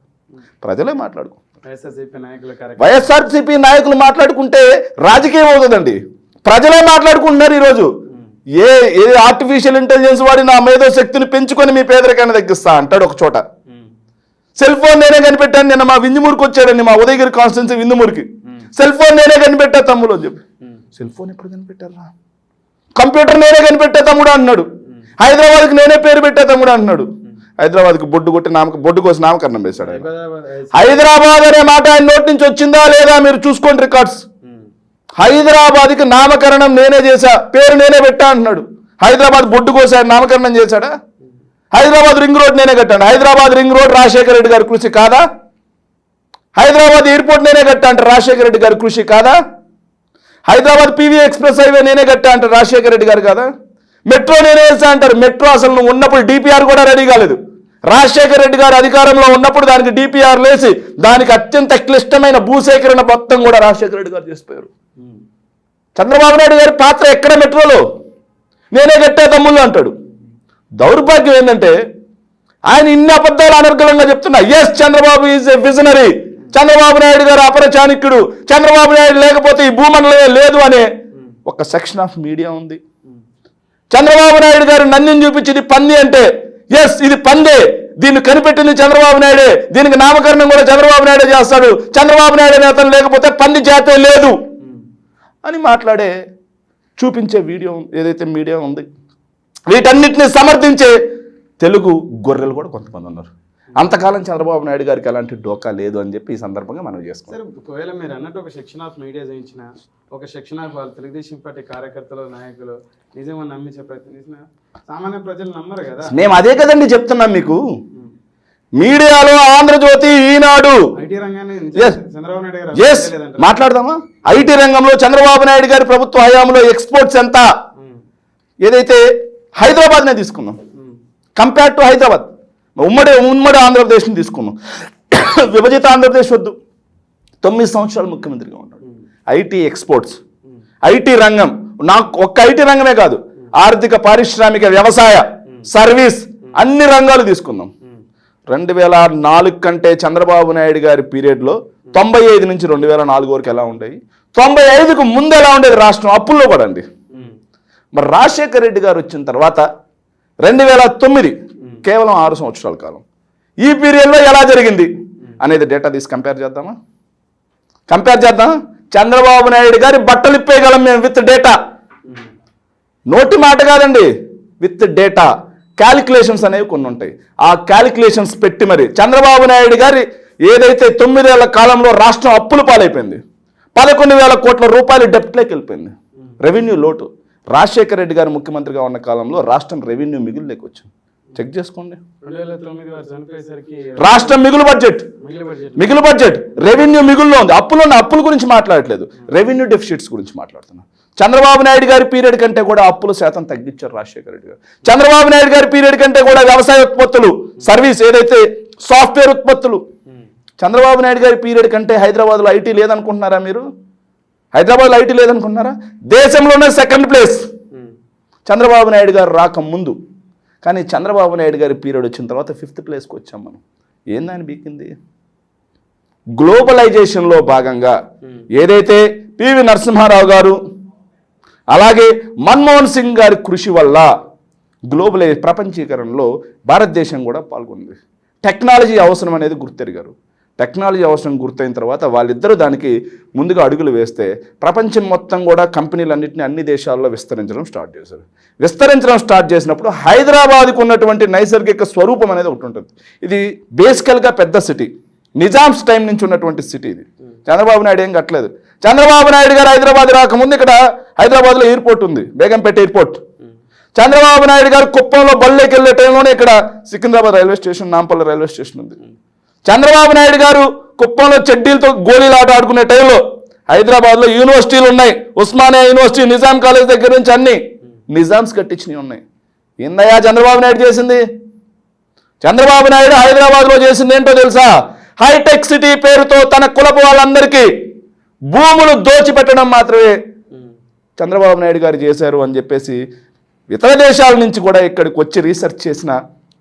Speaker 2: ప్రజలే మాట్లాడుకుంటున్నారు. వైఎస్ఆర్సీపీ నాయకులు మాట్లాడుకుంటే రాజకీయం అవుతుందండి. ప్రజలే మాట్లాడుకుంటున్నారు ఈరోజు. ఏ ఆర్టిఫిషియల్ ఇంటెలిజెన్స్ వాడి నా మేధో శక్తిని పెంచుకొని మీ పేదరికాన్ని తగ్గిస్తా అంటాడు ఒక చోట. సెల్ ఫోన్ నేనే కనిపెట్టాను. నిన్న మా వింజమూరికి వచ్చాడండి, మా ఉదయగిరి కాన్స్టిట్యున్సీ వింజమూరికి. సెల్ ఫోన్ నేనే కనిపెట్టా తమ్ముడు అని చెప్పి. సెల్ ఫోన్ ఎప్పుడు కనిపెట్టారా? కంప్యూటర్ నేనే కనిపెట్టా తమ్ముడు అన్నాడు. హైదరాబాద్కి నేనే పేరు పెట్టా తమ్ముడు అన్నాడు. హైదరాబాద్కి బొడ్డు కొట్టి బొడ్డు కోసి నామకరణం వేశాడు. హైదరాబాద్ అనే మాట ఆయన నోటి నుంచి వచ్చిందా లేదా మీరు చూసుకోండి రికార్డ్స్. హైదరాబాద్కి నామకరణం నేనే చేశా, పేరు నేనే పెట్టా అంటున్నాడు. హైదరాబాద్ బొడ్డు కోసి ఆయన నామకరణం చేశాడా? హైదరాబాద్ రింగ్ రోడ్ నేనే కట్టాను. హైదరాబాద్ రింగ్ రోడ్ రాజశేఖర రెడ్డి గారి కృషి కాదా? హైదరాబాద్ ఎయిర్పోర్ట్ నేనే కట్టా అంటారు రాజశేఖర రెడ్డి గారి కృషి కాదా? హైదరాబాద్ పీవీ ఎక్స్ప్రెస్ హైవే నేనే కట్టా అంటారు రాజశేఖర రెడ్డి గారు కాదా? మెట్రో నేనే వేసా అంటారు. మెట్రో అసలు నువ్వు ఉన్నప్పుడు డిపిఆర్ కూడా రెడీ కాలేదు. రాజశేఖర రెడ్డి గారు అధికారంలో ఉన్నప్పుడు దానికి డిపిఆర్ లేసి దానికి అత్యంత క్లిష్టమైన భూసేకరణ మొత్తం కూడా రాజశేఖర రెడ్డి గారు చేసిపోయారు. చంద్రబాబు నాయుడు గారి పాత్ర ఎక్కడ? మెట్రోలో నేనే కట్టే తమ్ముళ్ళు అంటాడు. దౌర్భాగ్యం ఏంటంటే ఆయన ఇన్ని అబద్ధాలు అనర్గళంగా చెప్తున్నా. Yes, Chandrababu is a visionary. Chandrababu Naidu garu అపర చాణక్యుడు. చంద్రబాబు నాయుడు లేకపోతే ఈ భూమండలమే లేదు అనే ఒక సెక్షన్ ఆఫ్ మీడియా ఉంది. చంద్రబాబు నాయుడు గారు నందిని చూపించింది పంది అంటే ఎస్ ఇది పందే, దీన్ని కనిపెట్టింది చంద్రబాబు నాయుడే, దీనికి నామకరణం కూడా చంద్రబాబు నాయుడే చేస్తాడు, చంద్రబాబు నాయుడు నేతలు లేకపోతే పంది జాతే లేదు అని మాట్లాడే చూపించే వీడియో ఏదైతే మీడియా ఉంది, వీటన్నిటిని సమర్థించే తెలుగు గొర్రెలు కూడా కొంతమంది ఉన్నారు. అంతకాలం చంద్రబాబు నాయుడు గారికి ఎలాంటి డోకా లేదు అని చెప్పి ఈ సందర్భంగా మనం చేసుకుంటాం.
Speaker 1: సరే, ఒకవేళ మీరు అన్నట్టు ఒక సెక్షన్ ఆఫ్ మీడియా చేయించిన, ఒక సెక్షన్ ఆఫ్ వాళ్ళు తెలుగుదేశం పార్టీ కార్యకర్తలు నాయకులు నిజంగా నమ్మించే ప్రయత్నం చేసిన సామాన్య ప్రజలు నమ్మరు కదా.
Speaker 2: మేము అదే కదండి చెప్తున్నాం మీకు. మీడియాలో ఆంధ్రజ్యోతి, ఈనాడు,
Speaker 1: ఐటీ రంగాన్ని చంద్రబాబు నాయుడు గారు
Speaker 2: మాట్లాడదామా? ఐటీ రంగంలో చంద్రబాబు నాయుడు గారి ప్రభుత్వ హయాంలో ఎక్స్పోర్ట్స్ ఎంత, ఏదైతే హైదరాబాద్నే తీసుకుందాం, కంపేర్ టు హైదరాబాద్ ఉమ్మడి ఆంధ్రప్రదేశ్ని తీసుకున్నాం. విభజిత ఆంధ్రప్రదేశ్ వద్దు. 9 సంవత్సరాలు ముఖ్యమంత్రిగా ఉన్నాడు. ఐటీ ఎక్స్పోర్ట్స్, ఐటీ రంగం, నాకు ఒక్క ఐటీ రంగమే కాదు, ఆర్థిక, పారిశ్రామిక, వ్యవసాయ, సర్వీస్ అన్ని రంగాలు తీసుకుందాం. 2004 కంటే చంద్రబాబు నాయుడు గారి పీరియడ్లో 95 నుంచి 2004 వరకు ఎలా ఉండేవి, 95కు ముందు ఎలా ఉండేది రాష్ట్రం, అప్పుల్లో కూడా అండి. మరి రాజశేఖర రెడ్డి గారు వచ్చిన తర్వాత 2009 కేవలం 6 సంవత్సరాల కాలం, ఈ పీరియడ్లో ఎలా జరిగింది అనేది డేటా తీసి కంపేర్ చేద్దామా? చంద్రబాబు నాయుడు గారి బట్టలు ఇప్పేయగలం మేము విత్ డేటా. నోటి మాట కాదండి, విత్ డేటా. క్యాలిక్యులేషన్స్ అనేవి కొన్ని ఉంటాయి. ఆ క్యాలిక్యులేషన్స్ పెట్టి మరి చంద్రబాబు నాయుడు గారి ఏదైతే 9 ఏళ్ల కాలంలో రాష్ట్రం అప్పుల పాలైపోయింది, 11,000 కోట్ల రూపాయలు డెప్ట్లోకి వెళ్ళిపోయింది, రెవెన్యూ లోటు. రాజశేఖర రెడ్డి గారు ముఖ్యమంత్రిగా ఉన్న కాలంలో రాష్ట్రం రెవెన్యూ మిగులులోకి వచ్చింది. చెక్ చేసుకోండి.
Speaker 1: 2009 చనిపోయేసరికి
Speaker 2: రాష్ట్రం మిగులు బడ్జెట్ రెవెన్యూ మిగుల్లో ఉంది. అప్పుల గురించి మాట్లాడట్లేదు, రెవెన్యూ డెఫిసిట్స్ గురించి మాట్లాడుతున్నాం. చంద్రబాబు నాయుడు గారి పీరియడ్ కంటే కూడా అప్పుల శాతం తగ్గించారు రాజశేఖర రెడ్డి గారు. చంద్రబాబు నాయుడు గారి పీరియడ్ కంటే కూడా వ్యవసాయ ఉత్పత్తులు, సర్వీస్ ఏదైతే సాఫ్ట్వేర్ ఉత్పత్తులు, చంద్రబాబు నాయుడు గారి పీరియడ్ కంటే హైదరాబాద్లో ఐటీ లేదనుకుంటున్నారా మీరు? హైదరాబాద్లో ఐటీ లేదనుకుంటున్నారా? దేశంలోనే సెకండ్ ప్లేస్ చంద్రబాబు నాయుడు గారు రాకముందు. కానీ చంద్రబాబు నాయుడు గారి పీరియడ్ వచ్చిన తర్వాత 5th ప్లేస్కి వచ్చాం మనం. ఏందని బీకింది? గ్లోబలైజేషన్లో భాగంగా ఏదైతే పివి నరసింహారావు గారు అలాగే మన్మోహన్ సింగ్ గారి కృషి వల్ల ప్రపంచీకరణలో భారతదేశం కూడా పాల్గొంది. టెక్నాలజీ అవసరం అనేది గుర్తెరిగారు. టెక్నాలజీ అవసరం గుర్తయిన తర్వాత వాళ్ళిద్దరూ దానికి ముందుగా అడుగులు వేస్తే ప్రపంచం మొత్తం కూడా కంపెనీలన్నింటినీ అన్ని దేశాల్లో విస్తరించడం స్టార్ట్ చేశారు. విస్తరించడం స్టార్ట్ చేసినప్పుడు హైదరాబాద్కు ఉన్నటువంటి నైసర్గిక స్వరూపం అనేది ఒకటి ఉంటుంది. ఇది బేసికల్గా పెద్ద సిటీ, నిజామ్స్ టైం నుంచి ఉన్నటువంటి సిటీ. ఇది చంద్రబాబు నాయుడు ఏం కట్టలేదు. చంద్రబాబు నాయుడు గారు హైదరాబాద్ రాకముందు ఇక్కడ హైదరాబాద్లో ఎయిర్పోర్ట్ ఉంది, బేగంపేట ఎయిర్పోర్ట్. చంద్రబాబు నాయుడు గారు కుప్పంలో బళ్ళకి వెళ్ళే టైంలోనే ఇక్కడ Secunderabad railway station, Nampally railway station ఉంది. చంద్రబాబు నాయుడు గారు కుప్పంలో చెడ్డీలతో గోళీలు ఆట ఆడుకునే టైంలో హైదరాబాద్లో యూనివర్సిటీలు ఉన్నాయి. ఉస్మానియా యూనివర్సిటీ, నిజాం కాలేజ్ దగ్గర నుంచి అన్ని నిజామ్స్ కట్టించినవి ఉన్నాయి. ఏందయ్యా చంద్రబాబు నాయుడు చేసింది? చంద్రబాబు నాయుడు హైదరాబాద్లో చేసింది ఏంటో తెలుసా? హైటెక్ సిటీ పేరుతో తన కులపు వాళ్ళందరికీ భూములు దోచిపెట్టడం మాత్రమే చంద్రబాబు నాయుడు గారు చేశారు అని చెప్పేసి ఇతర దేశాల నుంచి కూడా ఇక్కడికి వచ్చి రీసెర్చ్ చేసిన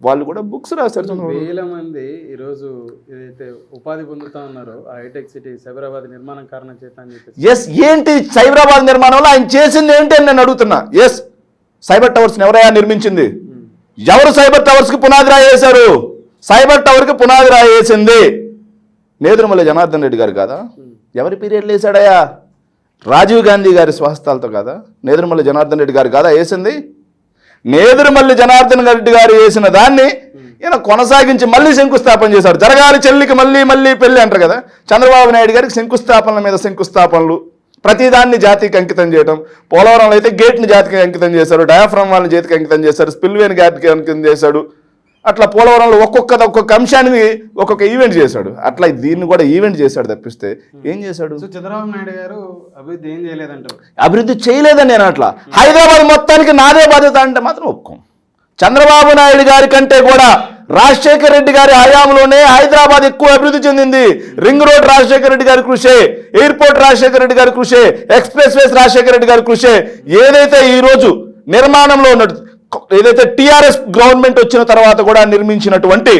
Speaker 2: వాళ్ళు కూడా బుక్స్ రాశారు.
Speaker 1: వేల మంది ఈరోజు ఏదైతే ఉపాధి పొందుతా ఉన్నారో ఆ హైటెక్ సిటీ సైబరాబాద్ నిర్మాణం కారణం చేత అని చెప్పేసి.
Speaker 2: ఎస్, ఏంటి సైబరాబాద్ నిర్మాణంలో ఆయన చేసింది ఏంటి అని నేను అడుగుతున్నా. ఎస్, సైబర్ టవర్స్ని ఎవరైనా నిర్మించింది? ఎవరు సైబర్ టవర్స్కి పునాది రాయి వేశారు? సైబర్ టవర్కి పునాది రాయి వేసింది నేదురుమల్లి జనార్దన్ రెడ్డి గారు కాదా? ఎవరి పీరియడ్లో వేసాడయా? రాజీవ్ గాంధీ గారి స్వహస్తాలతో కాదా? నేదురుమల్లి జనార్దన్ రెడ్డి గారు కాదా వేసింది? నేదురుమల్లి జనార్దన్ రెడ్డి గారు వేసిన దాన్ని ఈయన కొనసాగించి మళ్ళీ శంకుస్థాపన చేశారు. జరగాలి చెల్లికి మళ్ళీ మళ్ళీ పెళ్ళి అంటారు కదా. చంద్రబాబు నాయుడు గారికి శంకుస్థాపనల మీద శంకుస్థాపనలు, ప్రతిదాన్ని జాతికి అంకితం చేయడం. పోలవరంలో అయితే గేట్ని జాతికి అంకితం చేశారు, డయాఫ్రమ్ వాళ్ళని జాతికి అంకితం చేశారు, స్పిల్వేని జాతికి అంకితం చేశాడు. అట్లా పోలవరంలో ఒక్కొక్క అంశానికి ఒక్కొక్క ఈవెంట్ చేశాడు. అట్లా దీన్ని కూడా ఈవెంట్ చేశాడు తప్పిస్తే ఏం చేశాడు?
Speaker 1: చంద్రబాబు నాయుడు గారు అభివృద్ధి ఏం చేయలేదంటారు.
Speaker 2: అభివృద్ధి చేయలేదని నేను అట్లా. హైదరాబాద్ మొత్తానికి నాదే బాధ్యత అంటే మాత్రం ఒప్పుకోం. చంద్రబాబు నాయుడు గారి కంటే కూడా రాజశేఖర రెడ్డి గారి హయాంలోనే హైదరాబాద్ ఎక్కువ అభివృద్ధి చెందింది. రింగ్ రోడ్ రాజశేఖర రెడ్డి గారి కృషే, ఎయిర్పోర్ట్ రాజశేఖర రెడ్డి గారి కృషే, ఎక్స్ప్రెస్ వేస్ రాజశేఖర రెడ్డి గారి కృషే. ఏదైతే ఈరోజు నిర్మాణంలో ఉన్నట్టు ఏదైతే టీఆర్ఎస్ గవర్నమెంట్ వచ్చిన తర్వాత కూడా నిర్మించినటువంటి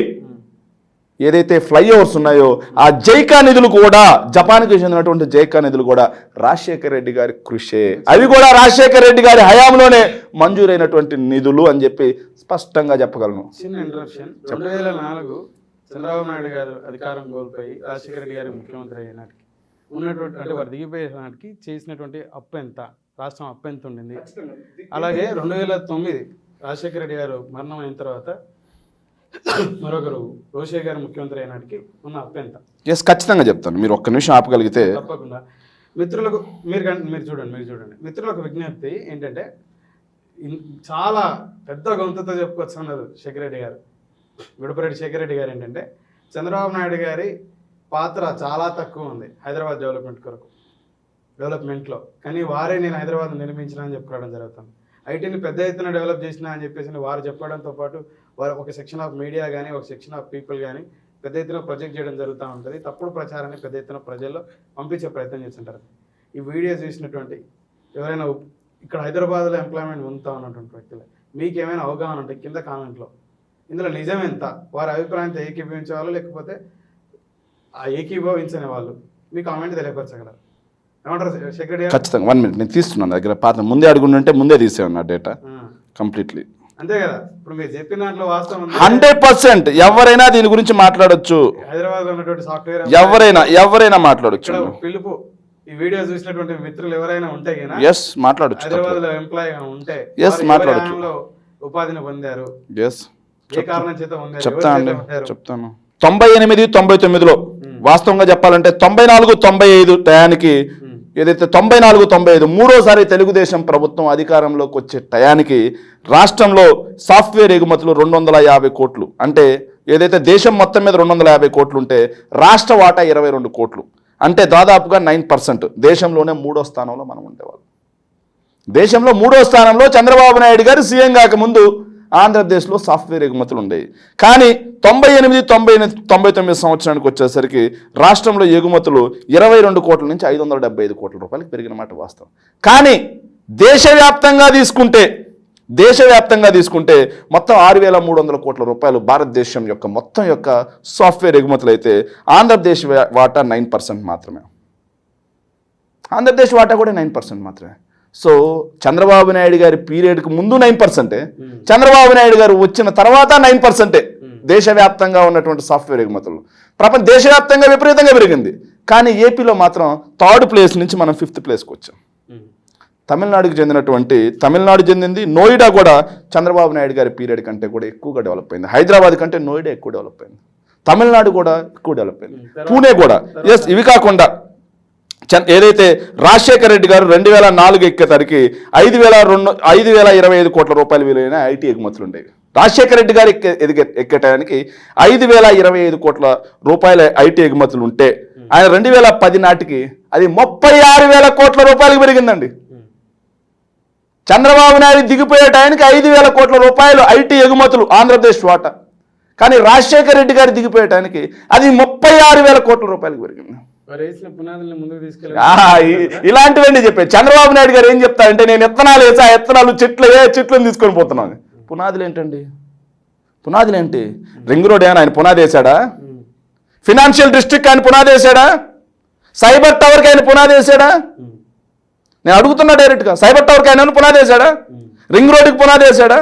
Speaker 2: ఏదైతే ఫ్లైఓవర్స్ ఉన్నాయో ఆ జైకా నిధులు కూడా, జపాన్కి చెందినటువంటి జైకా నిధులు కూడా రాజశేఖర రెడ్డి గారి కృషే. అవి కూడా రాజశేఖర రెడ్డి గారి హయాంలోనే మంజూరైనటువంటి నిధులు అని చెప్పి స్పష్టంగా చెప్పగలను.
Speaker 1: చిన్న ఇంటరప్షన్. 2004 చంద్రబాబు నాయుడు గారు అధికారం కోల్పోయి రాజశేఖర రెడ్డి గారు ముఖ్యమంత్రి అయిన నాటికి ఉన్నటువంటి, అంటే వారు దిగిపోయే నాటికి చేసినటువంటి అప్పు ఎంత, రాష్ట్రం అప్పు ఎంత ఉండింది? అలాగే 2009 రాజశేఖర రెడ్డి గారు మరణం అయిన తర్వాత మరొకరు రోషయ్య గారు ముఖ్యమంత్రి అయినాటికి ఉన్న అప్పు ఎంత?
Speaker 2: ఎస్, ఖచ్చితంగా చెప్తాను. మీరు ఒక్క నిమిషం ఆపగలిగితే.
Speaker 1: తప్పకుండా. మిత్రులకు మీరు చూడండి మిత్రులకు విజ్ఞప్తి ఏంటంటే, చాలా పెద్ద గొంతుతో చెప్పుకోవచ్చు అన్నారు శేఖర్ రెడ్డి గారు, విడపరెడ్డి శేఖర్ రెడ్డి గారు. ఏంటంటే చంద్రబాబు నాయుడు గారి పాత్ర చాలా తక్కువ ఉంది హైదరాబాద్ డెవలప్మెంట్లో, కానీ వారే నేను హైదరాబాద్ నిర్మించిన అని చెప్పుకోవడం జరుగుతుంది. ఐటీని పెద్ద ఎత్తున డెవలప్ చేసిన అని చెప్పేసి వారు చెప్పడంతో పాటు వారు ఒక సెక్షన్ ఆఫ్ మీడియా కానీ ఒక సెక్షన్ ఆఫ్ పీపుల్ కానీ పెద్ద ఎత్తున ప్రొజెక్ట్ చేయడం జరుగుతూ ఉంటుంది. తప్పుడు ప్రచారాన్ని పెద్ద ఎత్తున ప్రజల్లో పంపించే ప్రయత్నం చేస్తుంటారు. ఈ వీడియో చూసినటువంటి ఎవరైనా ఇక్కడ హైదరాబాద్లో ఎంప్లాయ్మెంట్ పొందుతూ ఉన్నటువంటి వ్యక్తులు మీకు ఏమైనా అవగాహన ఉంటే కింద కామెంట్లో ఇందులో నిజం ఎంత, వారి అభిప్రాయంతో ఏకీభవించే వాళ్ళు లేకపోతే ఆ ఏకీభవించని వాళ్ళు మీ కామెంట్ తెలియపరచగలరు. ఏమంటారు శేఖర్?
Speaker 2: ఖచ్చితంగా 1 minute నేను తీస్తున్నాను దగ్గర. పాత ముందే అడుగుంటే ముందే తీసేవన్నా డేటా కంప్లీట్లీ.
Speaker 1: అంతే కదా, ఇప్పుడు మీరు చెప్పిన దాంట్లో వాస్తవం
Speaker 2: 100%. ఎవరైనా దీని గురించి మాట్లాడొచ్చు.
Speaker 1: హైదరాబాద్ లో ఉన్నటువంటి సాఫ్ట్వేర్
Speaker 2: ఎవరైనా మాట్లాడొచ్చు.
Speaker 1: పిలుపు ఈ వీడియో చూసినటువంటి మిత్రులు ఎవరైనా ఉంటే
Speaker 2: ఎస్ మాట్లాడొచ్చు.
Speaker 1: హైదరాబాద్ లో ఎంప్లాయ్ ఉంటే
Speaker 2: ఎస్ మాట్లాడొచ్చు.
Speaker 1: ఉపాధిని పొందారు,
Speaker 2: ఎస్
Speaker 1: ఏ కారణం చేత పొందారు
Speaker 2: చెప్తాను. 98, 99లో వాస్తవంగా చెప్పాలంటే 94, 95 టయానికి ఏదైతే 94, 95 మూడోసారి తెలుగుదేశం ప్రభుత్వం అధికారంలోకి వచ్చే టయానికి రాష్ట్రంలో సాఫ్ట్వేర్ ఎగుమతులు 250 కోట్లు. అంటే ఏదైతే దేశం మొత్తం మీద 250 కోట్లు ఉంటే రాష్ట్ర వాటా 22 కోట్లు. అంటే దాదాపుగా 9%. దేశంలోనే 3వ స్థానంలో మనం ఉండేవాళ్ళం. దేశంలో 3వ స్థానంలో చంద్రబాబు నాయుడు గారు సీఎం కాకముందు ఆంధ్రప్రదేశ్లో సాఫ్ట్వేర్ ఎగుమతులు ఉండేవి. కానీ 98, 99 సంవత్సరానికి వచ్చేసరికి రాష్ట్రంలో ఎగుమతులు 22 కోట్ల నుంచి 575 కోట్ల రూపాయలకు పెరిగిన మాట వాస్తవం. కానీ దేశవ్యాప్తంగా తీసుకుంటే దేశవ్యాప్తంగా తీసుకుంటే మొత్తం 6,300 కోట్ల రూపాయలు భారతదేశం యొక్క మొత్తం యొక్క సాఫ్ట్వేర్ ఎగుమతులు అయితే ఆంధ్రప్రదేశ్ వాటా 9% మాత్రమే. ఆంధ్రప్రదేశ్ వాటా కూడా 9% మాత్రమే. సో చంద్రబాబు నాయుడు గారి పీరియడ్కి ముందు 9%, చంద్రబాబు నాయుడు గారు వచ్చిన తర్వాత 9% దేశవ్యాప్తంగా ఉన్నటువంటి సాఫ్ట్వేర్ ఎగుమతులు. దేశవ్యాప్తంగా విపరీతంగా పెరిగింది. కానీ ఏపీలో మాత్రం 3rd ప్లేస్ నుంచి మనం 5th ప్లేస్కి వచ్చాం. తమిళనాడు చెందింది నోయిడా కూడా చంద్రబాబు నాయుడు గారి పీరియడ్ కంటే కూడా ఎక్కువగా డెవలప్ అయింది. హైదరాబాద్ కంటే నోయిడా ఎక్కువ డెవలప్ అయింది. తమిళనాడు కూడా ఎక్కువ డెవలప్ అయింది. పూణే కూడా. ఎస్, ఇవి కాకుండా ఏదైతే రాజశేఖర రెడ్డి గారు 2004 ఎక్కేసరికి 5,025 కోట్ల రూపాయలు విలువైన ఐటీ ఎగుమతులు ఉండేవి. రాజశేఖర రెడ్డి గారు ఎక్కేటానికి 5,025 కోట్ల రూపాయల ఐటీ ఎగుమతులు ఉంటే ఆయన 2010 నాటికి అది 36,000 కోట్ల రూపాయలకు పెరిగిందండి. చంద్రబాబు నాయుడు దిగిపోయే టైంకి 5,000 కోట్ల రూపాయలు ఐటీ ఎగుమతులు ఆంధ్రప్రదేశ్ వాటా. కానీ రాజశేఖర రెడ్డి గారు దిగిపోయే టైంకి అది 36,000 కోట్ల రూపాయలకు పెరిగింది. ఇలాంటివన్నీ చెప్పారు. చంద్రబాబు నాయుడు గారు ఏం చెప్తారంటే నేను విత్తనాలు వేసి ఆ విత్తనాలు చెట్లను తీసుకొని పోతున్నాను. పునాదులు ఏంటండి? పునాదులు ఏంటి? రింగ్ రోడ్ ఏమైనా ఆయన పునాది వేశాడా? ఫినాన్షియల్ డిస్ట్రిక్ట్ ఆయన పునాది వేశాడా? సైబర్ టవర్కి ఆయన పునాది వేశాడా? నేను అడుగుతున్నా డైరెక్ట్గా. సైబర్ టవర్కి ఆయన పునాది వేశాడా? రింగ్ రోడ్కి పునాది వేశాడా?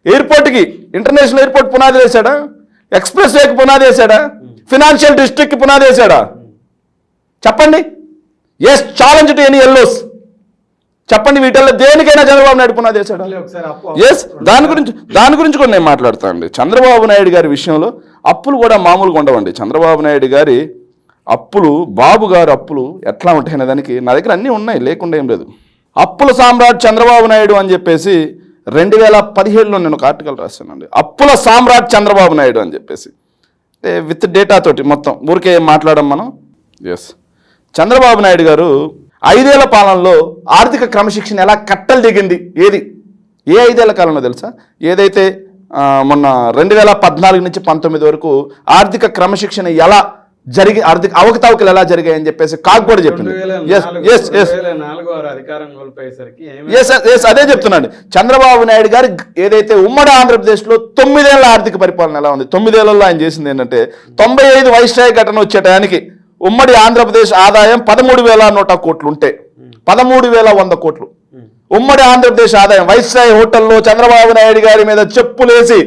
Speaker 2: ఎయిర్పోర్ట్కి, ఇంటర్నేషనల్ ఎయిర్పోర్ట్ పునాది వేశాడా? ఎక్స్ప్రెస్ వేకి పునాది వేశాడా? ఫినాన్షియల్ డిస్ట్రిక్ట్కి పునాది వేశాడా? చెప్పండి. Yes, challenge to any yellows. చెప్పండి, వీటిల్లో దేనికైనా చంద్రబాబు నాయుడు పునాది వేశాడా? ఎస్, దాని గురించి కూడా నేను మాట్లాడతానండి. చంద్రబాబు నాయుడు గారి విషయంలో అప్పులు కూడా మామూలుగా ఉండవండి. చంద్రబాబు నాయుడు గారి అప్పులు, బాబు గారు అప్పులు ఎట్లా ఉంటాయనే దానికి నా దగ్గర అన్నీ ఉన్నాయి, లేకుండా ఏం లేదు. అప్పుల సామ్రాట్ చంద్రబాబు నాయుడు అని చెప్పేసి 2017లో నేను ఒక ఆర్టికల్ రాశానండి. అప్పుల సామ్రాట్ చంద్రబాబు నాయుడు అని చెప్పేసి, విత్ డేటా తోటి మొత్తం, ఊరికే మాట్లాడడం మనం. ఎస్, చంద్రబాబు నాయుడు గారు 5 ఏళ్ల పాలనలో ఆర్థిక క్రమశిక్షణ ఎలా కట్టలు దిగింది, ఏ 5 ఏళ్ల కాలంలో తెలుసా? ఏదైతే మొన్న 2014 నుంచి 19 వరకు ఆర్థిక క్రమశిక్షణ ఎలా జరిగి, ఆర్థిక అవకతవకలు ఎలా జరిగాయని చెప్పేసి కాకు కూడా చెప్పింది. అదే చెప్తున్నాను. చంద్రబాబు నాయుడు గారు ఏదైతే ఉమ్మడి ఆంధ్రప్రదేశ్లో 9 ఏళ్ల ఆర్థిక పరిపాలన ఎలా ఉంది, 9 ఏళ్లలో ఆయన చేసింది ఏంటంటే 95 వైస్రాయ్ ఘటన వచ్చేటానికి ఉమ్మడి ఆంధ్రప్రదేశ్ ఆదాయం 13,100 కోట్లు ఉంటే 13,100 కోట్లు ఉమ్మడి ఆంధ్రప్రదేశ్ ఆదాయం. వైస్రాయ్ హోటల్లో చంద్రబాబు నాయుడు గారి మీద చెప్పులేసి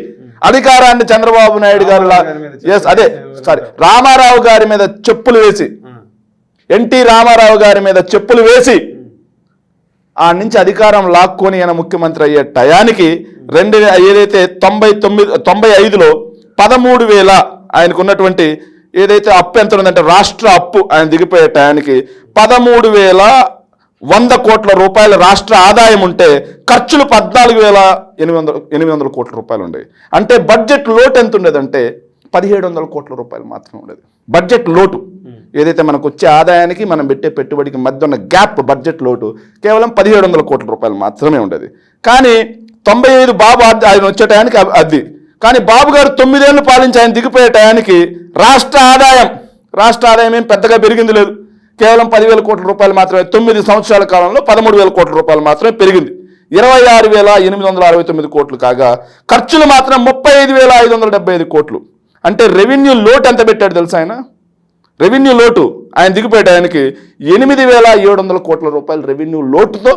Speaker 2: అధికారాన్ని చంద్రబాబు నాయుడు గారు రామారావు గారి మీద చెప్పులు వేసి, ఎన్టీ రామారావు గారి మీద చెప్పులు వేసి ఆ నుంచి అధికారం లాక్కొని ఆయన ముఖ్యమంత్రి అయ్యే టయానికి ఏదైతే 95లో 13,000 ఆయనకు ఉన్నటువంటి ఏదైతే అప్పు ఎంత ఉందంటే రాష్ట్ర అప్పు ఆయన దిగిపోయే టయానికి 13,100 కోట్ల రూపాయల రాష్ట్ర ఆదాయం ఉంటే ఖర్చులు 14,800 కోట్ల రూపాయలు ఉండేవి. అంటే బడ్జెట్ లోటు ఎంత ఉండేదంటే 1,700 కోట్ల రూపాయలు మాత్రమే ఉండేది. బడ్జెట్ లోటు ఏదైతే మనకు వచ్చే ఆదాయానికి మనం పెట్టే పెట్టుబడికి మధ్య ఉన్న గ్యాప్, బడ్జెట్ లోటు కేవలం 1,700 కోట్ల రూపాయలు మాత్రమే ఉండేది. కానీ 95 బాబు ఆయన వచ్చే టయానికి అది. కానీ బాబు గారు 9 ఏళ్ళు పాలించి ఆయన దిగిపోయే టయానికి రాష్ట్ర ఆదాయం ఏం పెద్దగా పెరిగింది లేదు. కేవలం 10,000 కోట్ల రూపాయలు మాత్రమే. 9 సంవత్సరాల కాలంలో 13,000 కోట్ల రూపాయలు మాత్రమే పెరిగింది. 26,869 కోట్లు కాగా ఖర్చులు మాత్రం 35,575 కోట్లు. అంటే రెవెన్యూ లోటు ఎంత పెట్టాడు తెలుసా ఆయన? రెవెన్యూ లోటు ఆయన దిగిపోయే టయానికి 8,700 కోట్ల రూపాయల రెవెన్యూ లోటుతో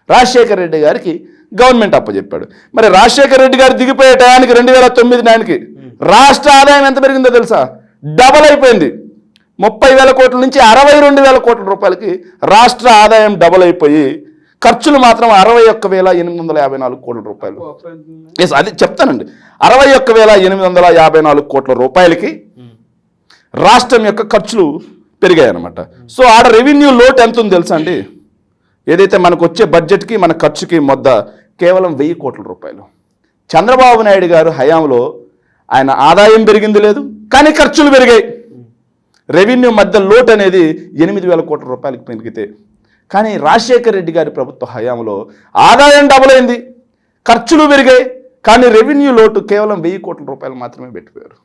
Speaker 2: రాజశేఖర రెడ్డి గారికి గవర్నమెంట్ అప్పచెప్పాడు. మరి రాజశేఖర రెడ్డి గారు దిగిపోయే టయానికి 2009 నాటికి రాష్ట్ర ఆదాయం ఎంత పెరిగిందో తెలుసా? డబల్ అయిపోయింది. 30,000 కోట్ల నుంచి 62,000 కోట్ల రూపాయలకి రాష్ట్ర ఆదాయం డబల్ అయిపోయి ఖర్చులు మాత్రం 61,854 కోట్ల రూపాయలు. ఎస్, అది చెప్తానండి. 61,854 కోట్ల రూపాయలకి రాష్ట్రం యొక్క ఖర్చులు పెరిగాయి అన్నమాట. సో ఆడ రెవెన్యూ లోటు ఎంత ఉంది తెలుసా అండి? ఏదైతే మనకు వచ్చే బడ్జెట్కి మన ఖర్చుకి మొత్తం కేవలం 1,000 కోట్ల రూపాయలు. చంద్రబాబు నాయుడు గారు హయాంలో ఆయన ఆదాయం పెరిగింది లేదు, కానీ ఖర్చులు పెరిగాయి. రెవెన్యూ మధ్య లోటు అనేది 8,000 కోట్ల రూపాయలకు పెరిగితే, కానీ రాజశేఖర రెడ్డి గారి ప్రభుత్వ హయాంలో ఆదాయం డబుల్ అయింది, ఖర్చులు పెరిగాయి, కానీ రెవెన్యూ లోటు కేవలం 1,000 కోట్ల రూపాయలు మాత్రమే పెట్టిపోయారు.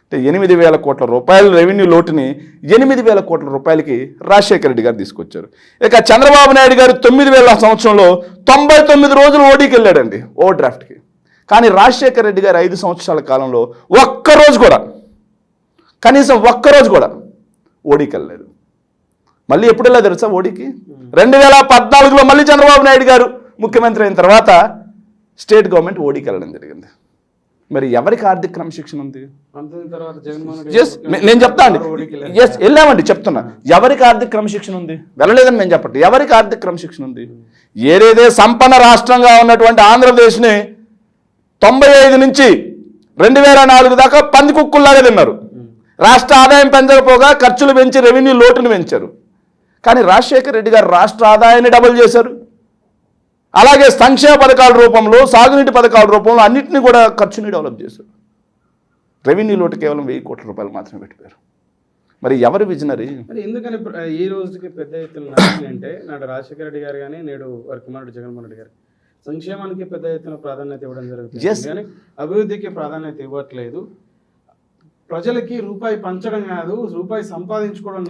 Speaker 2: అంటే 8,000 కోట్ల రూపాయల రెవెన్యూ లోటుని 8,000 కోట్ల రూపాయలకి రాజశేఖర రెడ్డి గారు తీసుకొచ్చారు. ఇక చంద్రబాబు నాయుడు గారు 9,000 సంవత్సరంలో 99 రోజులు ఓడీకి వెళ్ళాడండి, ఓవర్ డ్రాఫ్ట్కి. కానీ రాజశేఖర రెడ్డి గారు 5 సంవత్సరాల కాలంలో ఒక్కరోజు కూడా, కనీసం ఒక్కరోజు కూడా ఓడీకి వెళ్ళలేదు. మళ్ళీ ఎప్పుడు వెళ్ళా తెలుసా ఓడీకి? 2014లో మళ్ళీ చంద్రబాబు నాయుడు గారు ముఖ్యమంత్రి అయిన తర్వాత స్టేట్ గవర్నమెంట్ ఓడీకి వెళ్ళడం జరిగింది. మరి ఎవరికి ఆర్థిక క్రమశిక్షణ ఉంది? నేను చెప్తా అండి, వెళ్ళామండి, చెప్తున్నా. ఎవరికి ఆర్థిక క్రమశిక్షణ ఉంది? వెళ్ళలేదని నేను చెప్పండి. ఎవరికి ఆర్థిక క్రమశిక్షణ ఉంది? ఏదైతే సంపన్న రాష్ట్రంగా ఉన్నటువంటి ఆంధ్రప్రదేశ్ని 95 నుంచి 2004 దాకా పందికుక్కుల్లాగా తిన్నారు. రాష్ట్ర ఆదాయం పెంచకపోగా ఖర్చులు పెంచి రెవెన్యూ లోటును పెంచారు. కానీ రాజశేఖర రెడ్డి గారు రాష్ట్ర ఆదాయాన్ని డబుల్ చేశారు. అలాగే సంక్షేమ పథకాల రూపంలో, సాగునీటి పథకాల రూపంలో అన్నింటినీ కూడా ఖర్చుని డెవలప్ చేశారు. రెవెన్యూ లోటు కేవలం 1,000 కోట్ల రూపాయలు మాత్రమే పెట్టిపోయారు. మరి ఎవరు విజనరీ?
Speaker 1: మరి ఎందుకని ఈ రోజుకి పెద్ద ఎత్తున నాయకులు అంటే నాడు రాజశేఖర రెడ్డి గారు కానీ నేడు వారి కుమారుడు జగన్మోహన్ రెడ్డి గారు సంక్షేమానికి పెద్ద ఎత్తున ప్రాధాన్యత ఇవ్వడం జరుగుతుంది, కానీ అభివృద్ధికి ప్రాధాన్యత ఇవ్వట్లేదు. ప్రజలకి రూపాయి పంచడం కాదు, రూపాయి సంపాదించుకోవడం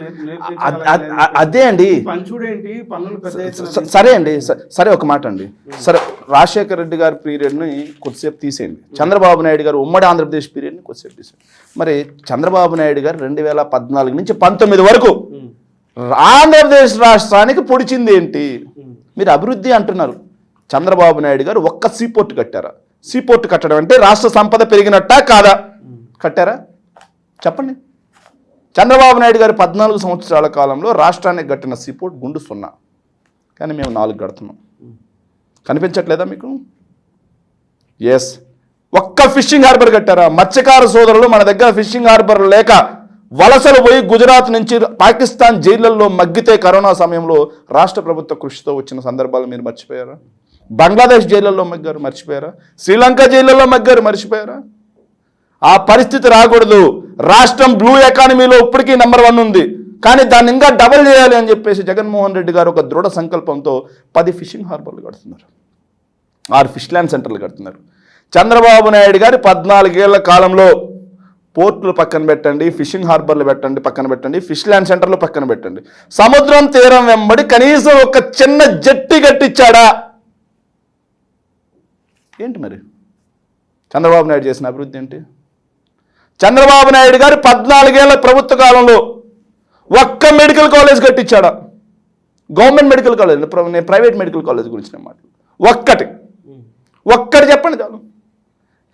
Speaker 2: అదే అండి.
Speaker 1: పంచుడేంటి, పన్నులు పెద్ద ఎత్తున.
Speaker 2: సరే అండి, సరే ఒక మాట అండి. సరే, రాజశేఖర రెడ్డి గారి పీరియడ్ని కొద్దిసేపు తీసేయండి, చంద్రబాబు నాయుడు గారు ఉమ్మడి ఆంధ్రప్రదేశ్ పీరియడ్ని కొద్దిసేపు తీసేయండి. మరి చంద్రబాబు నాయుడు గారు 2014 నుంచి 19 వరకు ఆంధ్రప్రదేశ్ రాష్ట్రానికి పొడిచింది ఏంటి? మీరు అభివృద్ధి అంటున్నారు. చంద్రబాబు నాయుడు గారు ఒక్క సీపోర్ట్ కట్టారా? సీపోర్ట్ కట్టడం అంటే రాష్ట్ర సంపద పెరిగినట్టా కాదా? కట్టారా? చెప్పండి. చంద్రబాబు నాయుడు గారు 14 సంవత్సరాల కాలంలో రాష్ట్రానికి కట్టిన సీపోర్ట్ గుండు 0. కానీ మేము 4 కడుతున్నాం. కనిపించట్లేదా మీకు? ఎస్. ఒక్క ఫిషింగ్ హార్బర్ కట్టారా? మత్స్యకార సోదరులు మన దగ్గర ఫిషింగ్ హార్బర్ లేక వలసలు పోయి గుజరాత్ నుంచి పాకిస్తాన్ జైళ్లలో మగ్గితే కరోనా సమయంలో రాష్ట్ర ప్రభుత్వ కృషితో వచ్చిన సందర్భాలు మీరు మర్చిపోయారా? బంగ్లాదేశ్ జైళ్లలో మగ్గారు, మర్చిపోయారా? శ్రీలంక జైళ్లలో మగ్గారు, మర్చిపోయారా? ఆ పరిస్థితి రాకూడదు. రాష్ట్రం బ్లూ ఎకానమీలో ఇప్పటికీ నెంబర్ 1 ఉంది, కానీ దాన్ని ఇంకా డబల్ చేయాలి అని చెప్పేసి జగన్మోహన్ రెడ్డి గారు ఒక దృఢ సంకల్పంతో 10 ఫిషింగ్ హార్బర్లు కడుతున్నారు, 6 ఫిష్ ల్యాండ్ సెంటర్లు కడుతున్నారు. చంద్రబాబు నాయుడు గారి 14 ఏళ్ల కాలంలో పోర్టులు పక్కన పెట్టండి, ఫిషింగ్ హార్బర్లు పెట్టండి, పక్కన పెట్టండి, ఫిష్ ల్యాండ్ సెంటర్లు పక్కన పెట్టండి, సముద్రం తీరం వెంబడి కనీసం ఒక చిన్న జట్టి కట్టించాడా? ఏంటి మరి చంద్రబాబు నాయుడు చేసిన అభివృద్ధి ఏంటి? చంద్రబాబు నాయుడు గారు 14 ఏళ్ల ప్రభుత్వ కాలంలో ఒక్క మెడికల్ కాలేజ్ కట్టించాడా? గవర్నమెంట్ మెడికల్ కాలేజ్, నేను ప్రైవేట్ మెడికల్ కాలేజ్ గురించి నేను మాట్లాడు. ఒక్కటి చెప్పండి చాలు.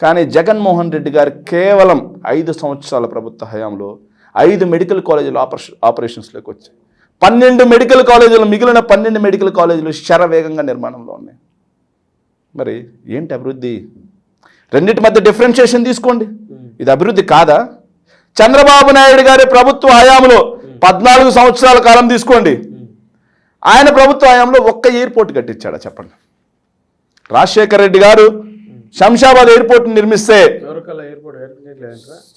Speaker 2: కానీ జగన్మోహన్ రెడ్డి గారు కేవలం 5 సంవత్సరాల ప్రభుత్వ హయాంలో 5 మెడికల్ కాలేజీలు ఆపరేషన్స్లోకి వచ్చాయి. 12 మెడికల్ కాలేజీలు, మిగిలిన 12 మెడికల్ కాలేజీలు శరవేగంగా నిర్మాణంలో ఉన్నాయి. మరి ఏంటి అభివృద్ధి? రెండింటి మధ్య డిఫరెన్షియేషన్ తీసుకోండి. ఇది అభివృద్ధి కాదా? చంద్రబాబు నాయుడు గారి ప్రభుత్వ హయాంలో 14 సంవత్సరాల కాలం తీసుకోండి, ఆయన ప్రభుత్వ హయాంలో ఒక్క ఎయిర్పోర్ట్ కట్టించాడా చెప్పండి? రాజశేఖర రెడ్డి గారు శంషాబాద్ ఎయిర్పోర్ట్ నిర్మిస్తే,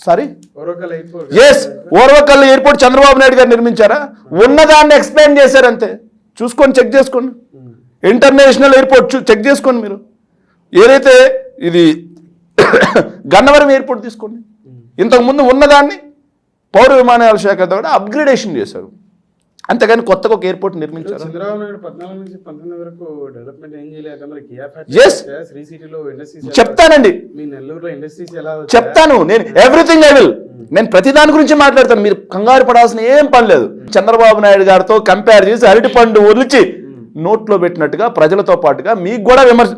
Speaker 2: సారీ ఓర్వకల్ ఎయిర్పోర్ట్ చంద్రబాబు నాయుడు గారు నిర్మించారా? ఉన్నదాన్ని ఎక్స్ప్లెయిన్ చేశారంతే. చూసుకొని చెక్ చేసుకోండి. ఇంటర్నేషనల్ ఎయిర్పోర్ట్ చెక్ చేసుకోండి. మీరు ఏదైతే ఇది గన్నవరం ఎయిర్పోర్ట్ తీసుకోండి, ఇంతకుముందు ఉన్నదాన్ని పౌర విమానయాల శాఖ ద్వారా అప్గ్రేడేషన్ చేశారు, అంతేగాని కొత్తగా ఒక ఎయిర్పోర్ట్ నిర్మించారు.
Speaker 1: చంద్రబాబు నాయుడు 14 నుంచి 19 వరకు డెవలప్మెంట్ ఏం చేయలేదు. మరి శ్రీ సిటీలో ఇండస్ట్రీస్
Speaker 2: చెప్తానండి,
Speaker 1: మీ నెల్లూరులో ఇండస్ట్రీస్ ఎలా
Speaker 2: చెప్తాను. నేను ఎవ్రీథింగ్ ఐ విల్, నేను ప్రతి దాని గురించి మాట్లాడతాను. మీరు కంగారు పడాల్సిన ఏం పని లేదు. చంద్రబాబు నాయుడు గారితో కంపేర్ చేసి అరటిపండు ఒలిచి నోట్లో పెట్టినట్టుగా ప్రజలతో పాటుగా మీకు కూడా విమర్శ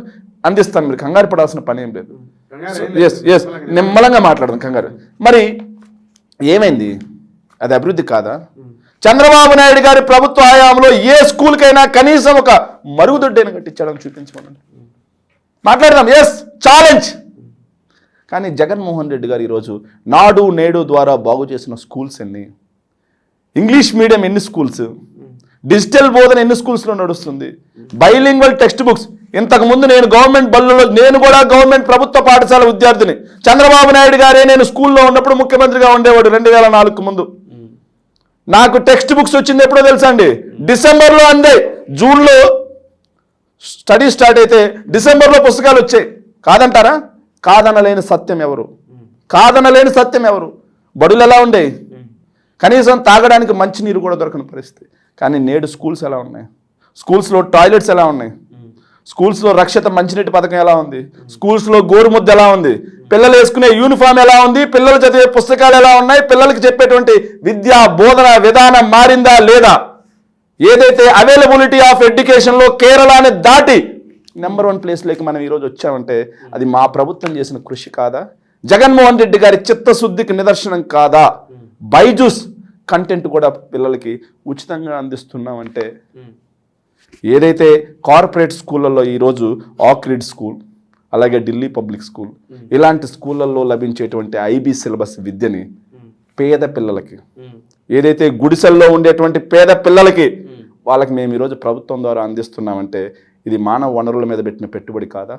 Speaker 2: అందిస్తాను. మీరు కంగారు పడాల్సిన పని ఏం లేదు. ఎస్, నిమ్మలంగా మాట్లాడదాం. కంగారు మరి ఏమైంది? అది అభివృద్ధి కాదా? చంద్రబాబు నాయుడు గారి ప్రభుత్వ హయాంలో ఏ స్కూల్కైనా కనీసం ఒక మరుగుదొడ్డైనా కట్టించడం చూపించమనండి, మాట్లాడదాం. Yes, challenge. కానీ జగన్మోహన్ రెడ్డి గారు ఈరోజు నాడు నేడు ద్వారా బాగు చేసిన స్కూల్స్ ఎన్ని? ఇంగ్లీష్ మీడియం ఎన్ని స్కూల్స్? డిజిటల్ బోధన ఎన్ని స్కూల్స్లో నడుస్తుంది? Bilingual text books. ఇంతకుముందు నేను గవర్నమెంట్ బళ్ళలో, నేను కూడా గవర్నమెంట్ ప్రభుత్వ పాఠశాల విద్యార్థిని. చంద్రబాబు నాయుడు గారే నేను స్కూల్లో ఉన్నప్పుడు ముఖ్యమంత్రిగా ఉండేవాడు 2004 ముందు. నాకు టెక్స్ట్ బుక్స్ వచ్చింది ఎప్పుడో తెలుసా అండి? డిసెంబర్లో అందాయి. జూన్లో స్టడీ స్టార్ట్ అయితే డిసెంబర్లో పుస్తకాలు వచ్చాయి. కాదంటారా? కాదనలేని సత్యం ఎవరు? కాదనలేని సత్యం ఎవరు? బడులు ఎలా ఉండేవి? కనీసం తాగడానికి మంచినీరు కూడా దొరకని పరిస్థితి. కానీ నేడు స్కూల్స్ ఎలా ఉన్నాయి? స్కూల్స్లో టాయిలెట్స్ ఎలా ఉన్నాయి? స్కూల్స్లో రక్షిత మంచినీటి పథకం ఎలా ఉంది? స్కూల్స్లో గోరుముద్ద ఎలా ఉంది? పిల్లలు వేసుకునే యూనిఫామ్ ఎలా ఉంది? పిల్లలు చదివే పుస్తకాలు ఎలా ఉన్నాయి? పిల్లలకి చెప్పేటువంటి విద్యా బోధన విధానం మారిందా లేదా? ఏదైతే అవైలబిలిటీ ఆఫ్ ఎడ్యుకేషన్లో కేరళని దాటి నెంబర్ 1 ప్లేస్లోకి మనం ఈరోజు వచ్చామంటే అది మా ప్రభుత్వం చేసిన కృషి కాదా? జగన్మోహన్ రెడ్డి గారి చిత్తశుద్ధికి నిదర్శనం కాదా? బైజూస్ కంటెంట్ కూడా పిల్లలకి ఉచితంగా అందిస్తున్నామంటే, ఏదైతే కార్పొరేట్ స్కూళ్ళల్లో ఈరోజు ఆక్రిడ్ స్కూల్, అలాగే ఢిల్లీ పబ్లిక్ స్కూల్, ఇలాంటి స్కూళ్ళల్లో లభించేటువంటి ఐబీ సిలబస్ విద్యని పేద పిల్లలకి, ఏదైతే గుడిసెల్లో ఉండేటువంటి పేద పిల్లలకి వాళ్ళకి మేము ఈరోజు ప్రభుత్వం ద్వారా అందిస్తున్నామంటే ఇది మానవ వనరుల మీద పెట్టిన పెట్టుబడి కాదా?